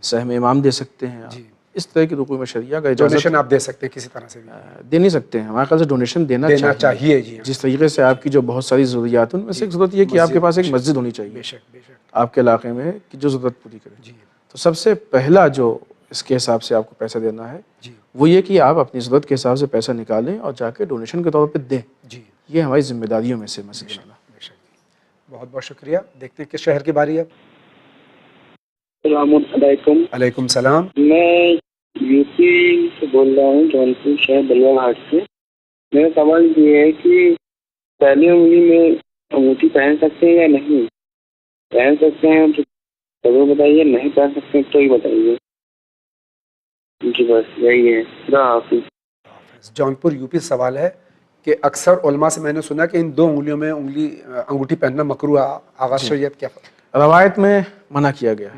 سہم امام دے سکتے ہیں آپ، اس طرح کی رکوع میں شریعہ کا اجازت۔ ڈونیشن آپ دے سکتے ہیں کسی طرح سے بھی؟ دے نہیں سکتے ہیں، ہمارے خیال سے ڈونیشن دینا چاہیے جی۔ جس طریقے سے آپ کی جو بہت ساری ضروریات ہیں ان میں سے ایک ضرورت یہ کہ آپ کے پاس ایک مسجد ہونی چاہیے آپ کے علاقے میں کہ جو ضرورت پوری کرے۔ تو سب سے پہلا جو اس کے حساب سے آپ کو پیسہ دینا ہے وہ یہ کہ آپ اپنی ضرورت کے حساب سے پیسہ نکالیں اور جا کے ڈونیشن کے طور پہ دیں۔ یہ ہماری ذمہ داریوں میں سے مسجد بنانا۔ بہت بہت شکریہ۔ دیکھتے ہیں کس شہر کی باری ہے۔ السلام علیکم۔ وعلیکم السلام۔ میں یو پی سے بول رہا ہوں، جونپور شہر بلوا گھاٹ سے۔ میرا سوال یہ ہے کہ پہلی انگلی میں انگوٹھی پہن سکتے ہیں یا نہیں؟ پہن سکتے ہیں تو ضرور بتائیے، نہیں پہن سکتے ہیں تو ہی بتائیے۔ جی بس یہی ہے۔ خدا حافظ۔ جونپور یو پی سوال ہے کہ اکثر علماء سے میں نے سنا کہ ان دو انگلیوں میں انگوٹھی پہننا مکروہ ہے، آغاز شریعت کیا؟ روایت میں منع کیا گیا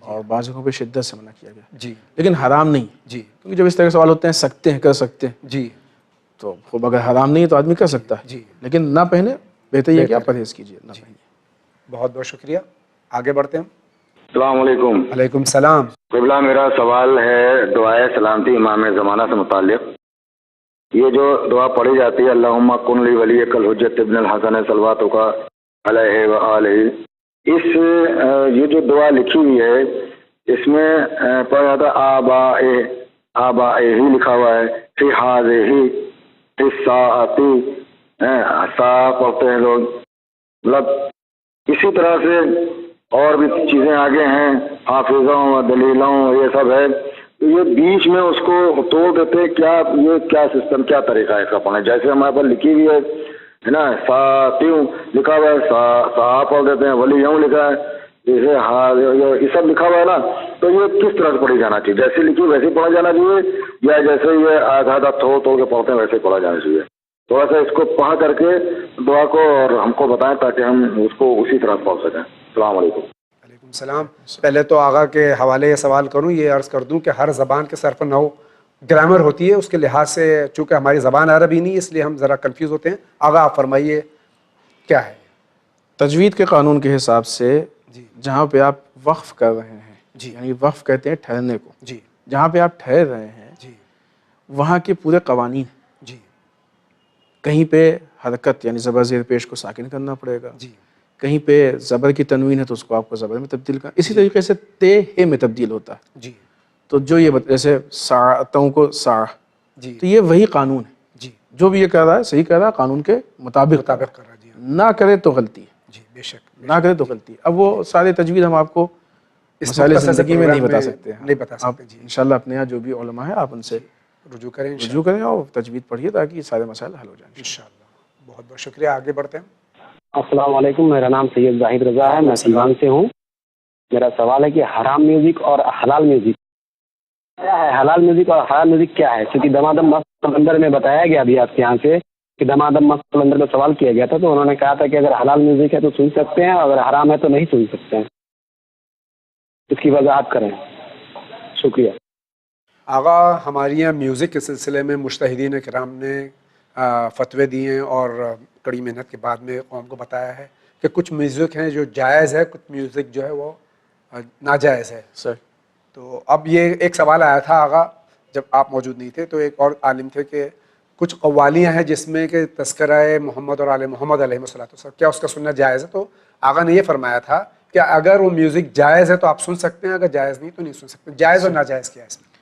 اور بعض جگہوں پہ شدت سے منع کیا گیا جی، لیکن حرام نہیں جی، کیونکہ جب اس طرح کے سوال ہوتے ہیں سکتے ہیں، کر سکتے ہیں جی، تو خوب اگر حرام نہیں ہے تو آدمی کر سکتا ہے جی، لیکن نہ پہنے بہتر یہ کہ آپ پرہیز کیجیے، نہ پہنیے۔ بہت بہت شکریہ، آگے بڑھتے ہیں۔ السلام علیکم۔ وعلیکم السلام۔ قبلہ، میرا سوال ہے دعائے سلامتی امام زمانہ سے متعلق۔ یہ جو دعا پڑھی جاتی ہے اللہم کن لی ولی کل حجت ابن الحسن صلواتک علیہ وآلہ، یہ جو دعا لکھی ہوئی ہے اس میں پڑھا جاتا ہے آبائے ہی لکھا ہوا ہے، فی ہذہ فی الساعۃ، سا پڑھتے ہیں لوگ، مطلب اسی طرح سے اور بھی چیزیں آگے ہیں، حافظوں دلیلوں یہ سب ہے، تو یہ بیچ میں اس کو توڑ دیتے، کیا یہ کیا سسٹم، کیا طریقہ ہے اس کا پڑھنے؟ جیسے ہمارے پاس لکھی ہوئی ہے نا، ساتیوں لکھا ہوا ہے، سا پڑھ دیتے ہیں، ولی یوں لکھا ہے، جیسے یہ سب لکھا ہوا ہے نا، تو یہ کس طرح سے پڑھی جانا چاہیے؟ جیسے لکھی ویسے پڑھا جانا چاہیے یا جیسے یہ آدھا توڑ کے پڑھتے ہیں ویسے پڑھا جانا چاہیے؟ تھوڑا سا اس کو پڑھ کر کے دعا کو اور ہم کو بتائیں تاکہ ہم اس کو اسی طرح پڑھ سکیں۔ السلام علیکم۔ وعلیکم السلام۔ پہلے تو آغا کے حوالے یہ سوال کروں، یہ عرض کر دوں کہ ہر زبان کے صرف نحو گرامر ہوتی ہے اس کے لحاظ سے، چونکہ ہماری زبان عربی نہیں اس لیے ہم ذرا کنفیوز ہوتے ہیں. آغا آپ فرمائیے کیا ہے؟ تجوید کے قانون کے حساب سے جہاں پہ آپ وقف کر رہے ہیں، یعنی وقف کہتے ہیں ٹھہرنے کو، جہاں پہ آپ ٹھہر رہے ہیں وہاں کے پورے قوانین، کہیں پہ حرکت یعنی زبر زیر پیش کو ساکن کرنا پڑے گا، کہیں پہ زبر کی تنوین ہے تو اس کو آپ کو زبر میں تبدیل کرنا، اسی طریقے سے تے ہے میں تبدیل ہوتا ہے. تو جو یہ جیسے ساعتوں کو ساع، تو یہ وہی قانون ہے. جو بھی یہ کہہ رہا ہے صحیح کہہ رہا ہے، قانون کے مطابق کر رہا ہے، نہ کرے تو غلطی ہے. بے شک نہ کرے تو غلطی ہے. اب وہ سارے تجوید ہم آپ کو مسائل زندگی میں نہیں بتا سکتے ہیں. نہیں بتا آپ سکتے. انشاءاللہ اپنے یہاں جو بھی علماء ہیں آپ ان سے رجوع کریں اور تجوید پڑھیے تاکہ یہ سارے مسائل حل ہو جائیں انشاءاللہ. بہت بہت شکریہ. آگے بڑھتے ہیں. السلام علیکم، میرا نام سید زاہد رضا ہے، میں سیوان سے ہوں. میرا سوال ہے کہ حرام میوزک اور حلال میوزک کیا ہے؟ حلال میوزک اور حرام میوزک کیا ہے؟ چونکہ دمادم مست قلندر میں بتایا گیا ابھی آپ کے یہاں سے کہ دمادم مست قلندر میں سوال کیا گیا تھا، تو انہوں نے کہا تھا کہ اگر حلال میوزک ہے تو سن سکتے ہیں، اگر حرام ہے تو نہیں سن سکتے ہیں. اس کی وضاحت کریں. شکریہ. آغا ہمارے یہاں میوزک کے سلسلے میں مجتہدین کرام نے فتوے دیے ہیں اور کڑی محنت کے بعد میں قوم کو بتایا ہے کہ کچھ میوزک ہیں جو جائز ہے، کچھ میوزک جو ہے وہ ناجائز ہے. سر تو اب یہ ایک سوال آیا تھا آغا جب آپ موجود نہیں تھے، تو ایک اور عالم تھے کہ کچھ قوالیاں ہیں جس میں کہ تذکرہ محمد اور آل محمد علیہ السلام، کیا اس کا سننا جائز ہے؟ تو آغا نے یہ فرمایا تھا کہ اگر وہ میوزک جائز ہے تو آپ سن سکتے ہیں، اگر جائز نہیں تو نہیں سن سکتے. جائز اور ناجائز کیا ہے اس میں؟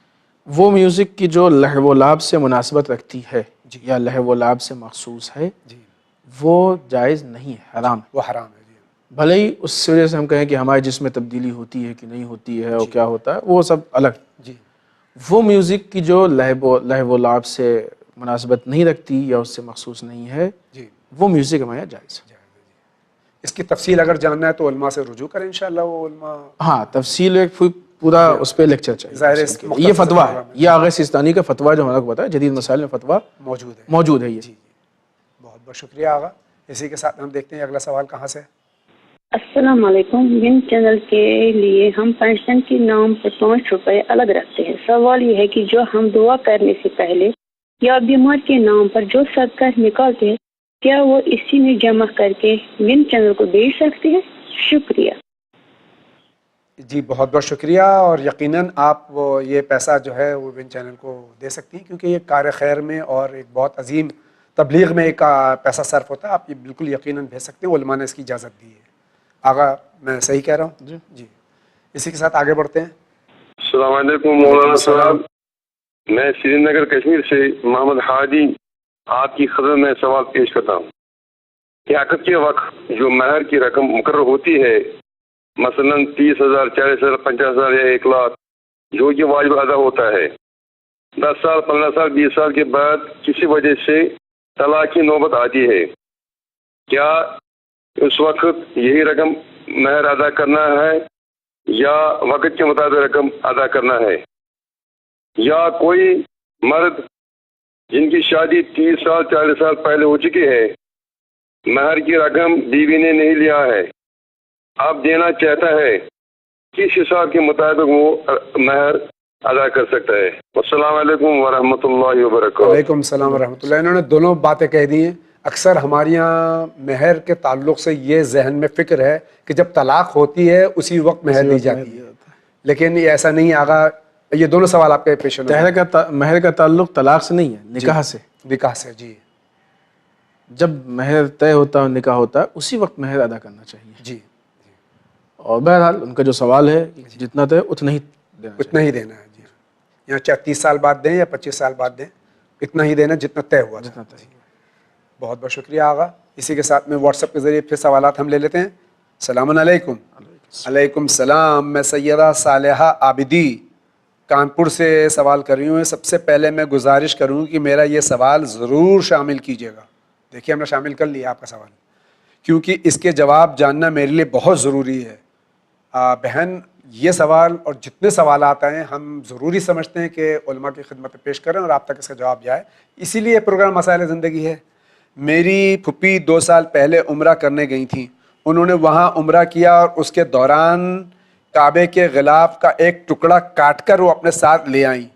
وہ میوزک کی جو لہو و لعب سے مناسبت رکھتی ہے یا لہو و لعب سے مخصوص ہے وہ جائز نہیں ہے، حرام ہے. وہ حرام ہے. بھلے ہی اس وجہ سے ہم کہیں کہ ہمارے جسم میں تبدیلی ہوتی ہے کہ نہیں ہوتی ہے اور کیا ہوتا ہے، وہ سب الگ. وہ میوزک کی جو لہو و لعب سے مناسبت نہیں رکھتی یا اس سے مخصوص نہیں ہے، وہ میوزک ہمارے یہاں جائز ہے. اس کی تفصیل اگر جاننا ہے تو علماء سے رجوع کریں انشاءاللہ. وہ علماء ہاں تفصیل ایک پورا اس پہ لیکچر چاہیے. یہ فتویٰ ہے، یہ آغا سیستانی کا فتویٰ جو ہمارا کو پتا ہے، جدید مسائل میں فتویٰ موجود ہے. یہ بہت بہت شکریہ آغا. اسی کے ساتھ ہم دیکھتے ہیں اگلا سوال کہاں سے. السلام علیکم. ون چینل کے لیے ہم پینشن کے نام پر 5 روپے الگ رکھتے ہیں. سوال یہ ہے کہ جو ہم دعا کرنے سے پہلے یا بیمار کے نام پر جو صدقہ نکالتے ہیں کیا وہ اسی میں جمع کر کے ون چینل کو بھیج سکتے ہیں؟ شکریہ. جی بہت بہت شکریہ. اور یقیناً آپ وہ یہ پیسہ جو ہے وہ ون چینل کو دے سکتی ہیں کیونکہ یہ کار خیر میں اور ایک بہت عظیم تبلیغ میں ایک پیسہ صرف ہوتا ہے. آپ یہ بالکل یقیناً بھیج سکتے ہیں، علماء نے اس کی اجازت دی ہے. آغا میں صحیح کہہ رہا ہوں؟ جی. اسی کے ساتھ آگے بڑھتے ہیں. السلام علیکم مولانا صاحب، میں سری نگر کشمیر سے محمد ہادی آپ کی خدمت میں سوال پیش کرتا ہوں کہ عقد کے وقت جو مہر کی رقم مقرر ہوتی ہے، مثلا 30,000 40,000 50,000 یا 1 لاکھ، جو کہ واجب ادا ہوتا ہے، 10 سال 15 سال 20 سال کے بعد کسی وجہ سے طلاق کی نوبت آتی ہے، کیا اس وقت یہی رقم مہر ادا کرنا ہے یا وقت کے مطابق رقم ادا کرنا ہے؟ یا کوئی مرد جن کی شادی 30 سال 40 سال پہلے ہو چکی ہے، مہر کی رقم بیوی نے نہیں لیا ہے، اب دینا چاہتا ہے، کس حساب کے مطابق وہ مہر ادا کر سکتا ہے؟ السلام علیکم ورحمۃ اللہ وبرکاتہ. وعلیکم السلام ورحمۃ اللہ. انہوں نے دونوں باتیں کہہ دی ہیں. اکثر ہمارے یہاں مہر کے تعلق سے یہ ذہن میں فکر ہے کہ جب طلاق ہوتی ہے اسی وقت مہر دی جاتی ہے، لیکن یہ ایسا نہیں. آغا یہ دونوں سوال آپ کے پیش نظر. مہر کا تعلق طلاق سے نہیں ہے، نکاح سے. نکاح سے. جی. جب مہر طے ہوتا ہے، نکاح ہوتا ہے، اسی وقت مہر ادا کرنا چاہیے. جی. اور بہرحال ان کا جو سوال ہے جتنا طے اتنا ہی دینا ہے. جی. یا چاہے 30 سال بعد دیں یا 25 سال بعد دیں، اتنا ہی دینا جتنا طے ہوا. بہت بہت شکریہ آغا. اسی کے ساتھ میں واٹس ایپ کے ذریعے پھر سوالات ہم لے لیتے ہیں. السلام علیکم. علیکم السلام. میں سیدہ صالحہ عابدی کانپور سے سوال کر رہی ہوں. سب سے پہلے میں گزارش کروں کہ میرا یہ سوال ضرور شامل کیجیے گا. دیکھیے ہم نے شامل کر لیا آپ کا سوال، کیونکہ اس کے جواب جاننا میرے لیے بہت ضروری ہے. بہن یہ سوال اور جتنے سوالات آئے ہم ضروری سمجھتے ہیں کہ علماء کی خدمت پیش کریں اور آپ تک اس کا جواب جائے. اسی لیے پروگرام مسائل زندگی ہے. میری پھپھی 2 سال پہلے عمرہ کرنے گئی تھیں. انہوں نے وہاں عمرہ کیا اور اس کے دوران کعبے کے غلاف کا ایک ٹکڑا کاٹ کر وہ اپنے ساتھ لے آئیں.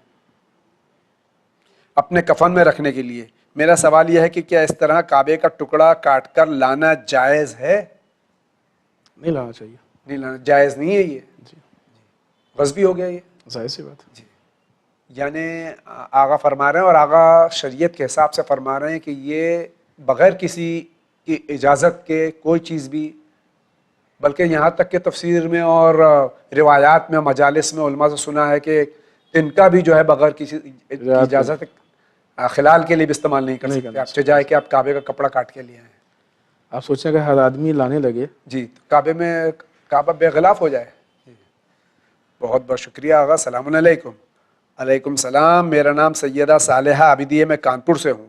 اپنے کفن میں رکھنے کے لیے. میرا سوال یہ ہے کہ کیا اس طرح کعبے کا ٹکڑا کاٹ کر لانا جائز ہے؟ نہیں لانا چاہیے. نہیں لانا جائز نہیں ہے. یہ غصبی ہو گیا. یہ ظاہر سی بات ہے. جی یعنی آغا فرما رہے ہیں اور آغا شریعت کے حساب سے فرما رہے ہیں کہ یہ بغیر کسی کی اجازت کے کوئی چیز بھی، بلکہ یہاں تک کہ تفسیر میں اور روایات میں مجالس میں علماء سے سنا ہے کہ ان کا بھی جو ہے بغیر کسی اجازت خلال کے لیے بھی استعمال نہیں کر سکتے. آپ چاہے کہ آپ کعبے کا کپڑا کاٹ کے لیے ہیں. آپ سوچیں کہ ہر آدمی لانے لگے جی کعبے میں کعبہ بے غلاف ہو جائے. بہت بہت شکریہ آغا. السلام علیکم. علیکم السلام. میرا نام سیدہ صالحہ عابدی ہے، میں کانپور سے ہوں.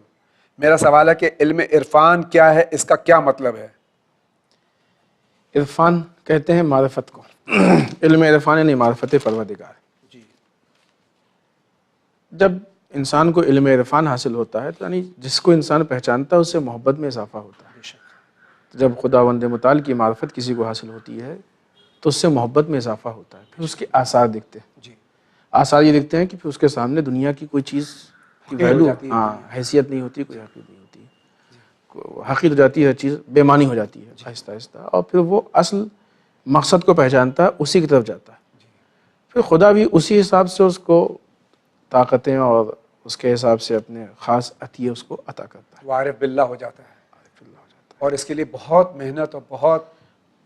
میرا سوال ہے کہ علم عرفان کیا ہے، اس کا کیا مطلب ہے؟ عرفان کہتے ہیں معرفت کو. علم عرفان یعنی معرفت پروردگار. جی جب انسان کو علم عرفان حاصل ہوتا ہے تو یعنی جس کو انسان پہچانتا ہے اس سے محبت میں اضافہ ہوتا ہے. جب خداوند متعال کی معرفت کسی کو حاصل ہوتی ہے تو اس سے محبت میں اضافہ ہوتا ہے. پھر اس کے آثار دکھتے ہیں. جی آثار یہ دکھتے ہیں کہ پھر اس کے سامنے دنیا کی کوئی چیز کی ویلو، حیثیت نہیں ہوتی، کوئی حقیقت نہیں ہوتی. حقیقت ہو جاتی ہے، ہر چیز بے معنی ہو جاتی ہے آہستہ آہستہ. اور پھر وہ اصل مقصد کو پہچانتا ہے، اسی کی طرف جاتا ہے. پھر خدا بھی اسی حساب سے اس کو طاقتیں اور اس کے حساب سے اپنے خاص عطیے اس کو عطا کرتا ہے. وارف باللہ ہو جاتا ہے. اور اس کے لیے بہت محنت اور بہت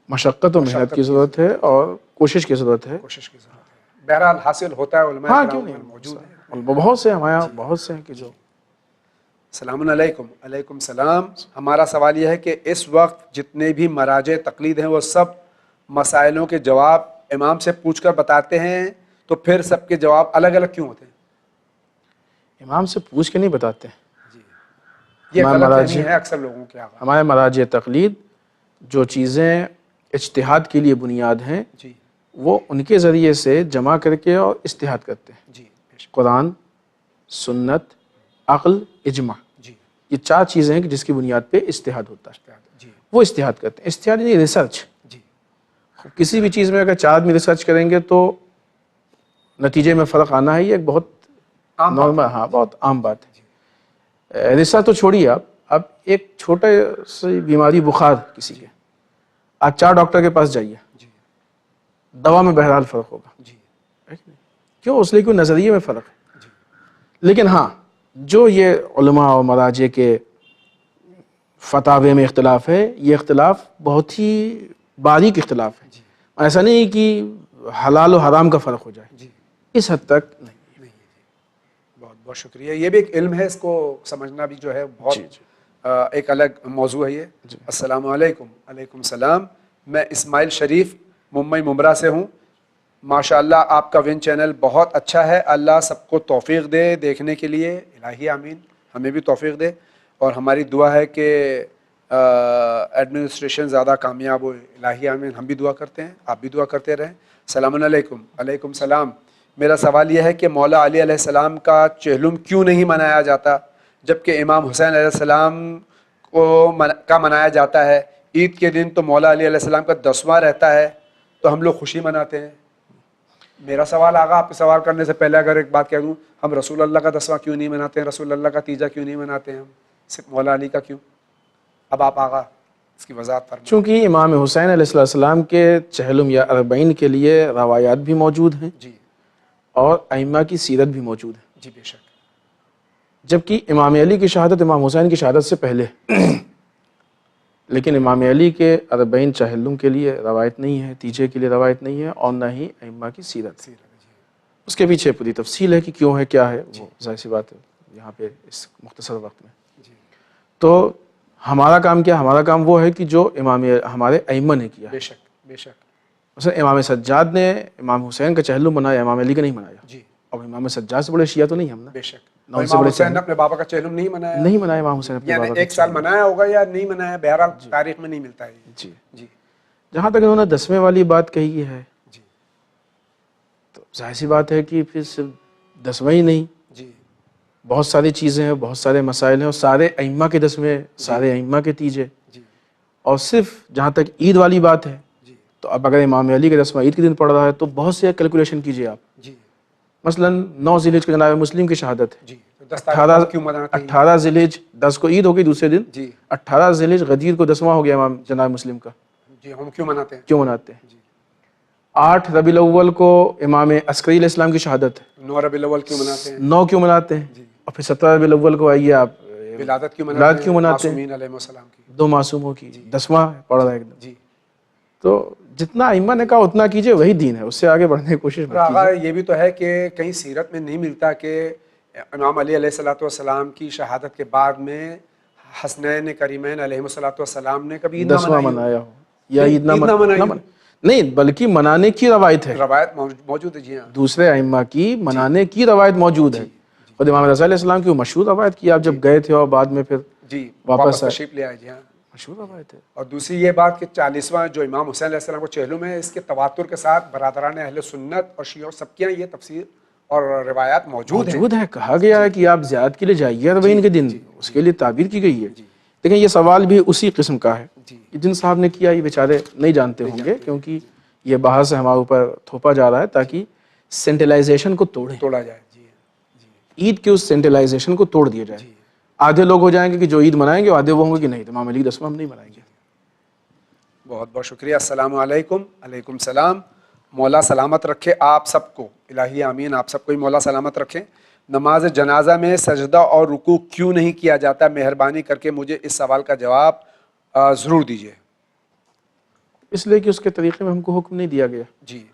مشقت و محنت کی ضرورت ہے اور کوشش کی ضرورت ہے. کوشش کی ضرورت ہے. بہرحال حاصل ہوتا ہے. علماء کرام موجود ہیں، بہت سے ہمارے یہاں بہت سے ہیں کہ جو. السلام علیکم. علیکم السلام. ہمارا سوال یہ ہے کہ اس وقت جتنے بھی مراجع تقلید ہیں وہ سب مسائلوں کے جواب امام سے پوچھ کر بتاتے ہیں، تو پھر سب کے جواب الگ الگ کیوں ہوتے ہیں؟ امام سے پوچھ کے نہیں بتاتے. یہ غلط فہمی ہے اکثر لوگوں کے. ہمارے مراجع تقلید جو چیزیں اجتہاد کے لیے بنیاد ہیں وہ ان کے ذریعے سے جمع کر کے اور اجتہاد کرتے ہیں. قرآن، سنت، عقل، اجماع، یہ 4 چیزیں ہیں کہ جس کی بنیاد پہ اجتہاد ہوتا ہے. وہ اجتہاد کرتے ہیں. اجتہاد یعنی ریسرچ. کسی بھی چیز میں اگر 4 آدمی ریسرچ کریں گے تو نتیجے میں فرق آنا ہے. یہ ایک بہت نارمل، بہت عام بات ہے. ریسرچ تو چھوڑیے آپ، اب ایک چھوٹے سی بیماری بخار کسی کے، آپ 4 ڈاکٹر کے پاس جائیے، دوا میں بہرحال فرق ہوگا. کیوں؟ اس لیے کوئی نظریے میں فرق ہے. لیکن ہاں جو یہ علماء اور مراجع کے فتاوے میں اختلاف ہے، یہ اختلاف بہت ہی باریک اختلاف ہے. ایسا نہیں کہ حلال و حرام کا فرق ہو جائے، اس حد تک نہیں. بہت بہت شکریہ. یہ بھی ایک علم ہے، اس کو سمجھنا بھی جو ہے بہت ایک الگ موضوع ہے یہ. السلام علیکم. علیکم السلام. میں اسماعیل شریف ممبئی ممبرا سے ہوں. ماشاءاللہ آپ کا ون چینل بہت اچھا ہے. اللہ سب کو توفیق دے دیکھنے کے لیے. الہی آمین. ہمیں بھی توفیق دے. اور ہماری دعا ہے کہ ایڈمنسٹریشن زیادہ کامیاب ہو. الہی آمین. ہم بھی دعا کرتے ہیں، آپ بھی دعا کرتے رہیں. السلام علیکم. علیکم السلام. میرا سوال یہ ہے کہ مولا علی علیہ السلام کا چہلم کیوں نہیں منایا جاتا جبکہ امام حسین علیہ السلام کا منایا جاتا ہے؟ عید کے دن تو مولا علی علیہ السلام کا 10واں رہتا ہے تو ہم لوگ خوشی مناتے ہیں. میرا سوال آگا آپ کے سوال کرنے سے پہلے اگر ایک بات کہہ دوں، ہم رسول اللہ کا 10واں کیوں نہیں مناتے ہیں؟ رسول اللہ کا تیجا کیوں نہیں مناتے ہیں؟ ہم صرف مولا علی کا کیوں؟ اب آپ آگا اس کی وضاحت فرمائیں. چونکہ امام حسین علیہ السلام کے چہلم یا اربعین کے لیے روایات بھی موجود ہیں اور ائمہ کی سیرت بھی موجود ہے. جی بے شک. جبکہ امام علی کی شہادت امام حسین کی شہادت سے پہلے، لیکن امام علی کے اربعین چہلم کے لیے روایت نہیں ہے، تیجے کے لیے روایت نہیں ہے، اور نہ ہی ائمہ کی سیرت. اس کے پیچھے پوری تفصیل ہے کہ کیوں ہے، کیا ہے، وہ ظاہر سی بات ہے یہاں پہ اس مختصر وقت میں. تو ہمارا کام کیا؟ ہمارا کام وہ ہے کہ جو ہمارے ائمہ نے کیا. بے شک بے شک. مثلا امام سجاد نے امام حسین کا چہلم منایا، امام علی کا نہیں منایا. اب امام سجاد سے بڑے شیعہ تو نہیں ہم نا. بے شک. امام حسین نے اپنے بابا کا چہلم نہیں منایا امام حسین اپنے یعنی ایک سال منایا ہوگا یا نہیں منایا، بہرحال تاریخ میں نہیں ملتا ہے. جی. جہاں تک انہوں نے 10ویں والی بات کہی ہے تو ظاہر سی بات ہے کہ پھر صرف 10واں ہی نہیں، بہت ساری چیزیں ہیں، بہت سارے مسائل ہیں، اور سارے ائمہ کے 10ویں، سارے ائمہ کے تیجے. اور صرف جہاں تک عید والی بات ہے تو اب اگر امام علی کا 10واں عید کے دن پڑ رہا ہے تو بہت سے کیلکولیشن کیجئے آپ. مثلا 9 ذی الحج کو جناب مسلم کی شہادت ہے جی، 18 ذی الحج 10 کو عید ہو گئی دوسرے دن، جی 18 ذی الحج غدیر کو 10واں ہو گیا امام جناب مسلم کا، جی ہم کیوں مناتے ہیں؟ کیوں مناتے ہیں؟ 8 ربیع الاول کو امام عسکری علیہ السلام کی شہادت ہے، 9 ربیع الاول کیوں مناتے ہیں؟ 9 کیوں مناتے ہیں؟ اور پھر 17 ربیع الاول کو آئیے آپ ولادت کیوں ولادت کیوں مناتے ہیں؟ معصومین علیہ السلام کی، 2 معصوموں کی 10واں پڑھ رہا ہے ایک دم۔ جی تو جتنا ائمہ نے کہا اتنا کیجئے، وہی دین ہے، اس سے آگے بڑھنے کی کوشش مت آغا کیجئے۔ یہ بھی تو ہے کہ کہیں سیرت میں نہیں ملتا کہ امام علی علیہ السلام کی شہادت کے بعد میں حسنین کریمین علیہ السلام نے کبھی عید نہ 10واں منائی منایا ہو یا عید نہ منائی ہو؟ نہیں، بلکہ منانے کی روایت ہے، روایت موجود ہے، جی ہاں دوسرے ائمہ کی منانے کی روایت موجود ہے۔ خود امام رضا علیہ السلام کی وہ مشہور روایت کی، آپ جب گئے تھے اور بعد میں پھر جی واپس تشریف لے آئے، جی ہاں مشہور روایت ہے۔ اور دوسری یہ بات کہ 40واں جو امام حسین علیہ السلام کو چہلم ہے، اس کے تواتر کے ساتھ برادران اہل سنت اور شیعہ سب کے یہاں یہ تفسیر اور روایات موجود ہیں۔ کہا گیا ہے کہ آپ زیارت کے لیے جائیے اربعین کے دن، اس کے لیے تعبیر کی گئی ہے۔ لیکن یہ سوال بھی اسی قسم کا ہے، جن صاحب نے کیا یہ بیچارے نہیں جانتے ہوں گے، کیونکہ یہ باہر سے ہمارے اوپر تھوپا جا رہا ہے تاکہ سینٹرلائزیشن کو توڑا جائے، عید کے اس سینٹرلائزیشن کو توڑ دیا جائے۔ آدھے لوگ ہو جائیں گے کہ جو عید منائیں گے، اور آدھے وہ ہوں گے کہ نہیں امام علی 10واں ہم نہیں منائیں گے۔ بہت بہت شکریہ، السلام علیکم۔ علیکم السلام۔ مولا سلامت رکھے آپ سب کو، الہی آمین، آپ سب کو ہی مولا سلامت رکھیں۔ نماز جنازہ میں سجدہ اور رکوع کیوں نہیں کیا جاتا؟ مہربانی کر کے مجھے اس سوال کا جواب ضرور دیجیے۔ اس لیے کہ اس کے طریقے میں ہم کو حکم نہیں دیا گیا۔ جی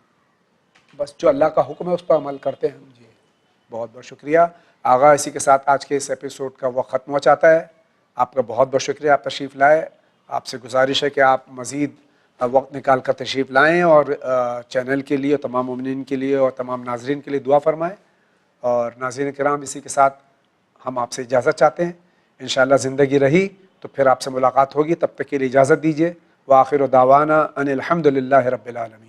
بس جو اللہ کا حکم ہے اس پر عمل کرتے ہیں۔ جی بہت بہت شکریہ آغا، اسی کے ساتھ آج کے اس ایپیسوڈ کا وقت ختم ہو چاہتا ہے۔ آپ کا بہت بہت شکریہ، آپ تشریف لائے۔ آپ سے گزارش ہے کہ آپ مزید وقت نکال کر تشریف لائیں اور چینل کے لیے، تمام مومنین کے لیے اور تمام ناظرین کے لیے دعا فرمائیں۔ اور ناظرین کرام، اسی کے ساتھ ہم آپ سے اجازت چاہتے ہیں۔ انشاءاللہ زندگی رہی تو پھر آپ سے ملاقات ہوگی، تب تک کے لیے اجازت دیجیے۔ وآخر دعوانا ان الحمد للہ رب العالمین۔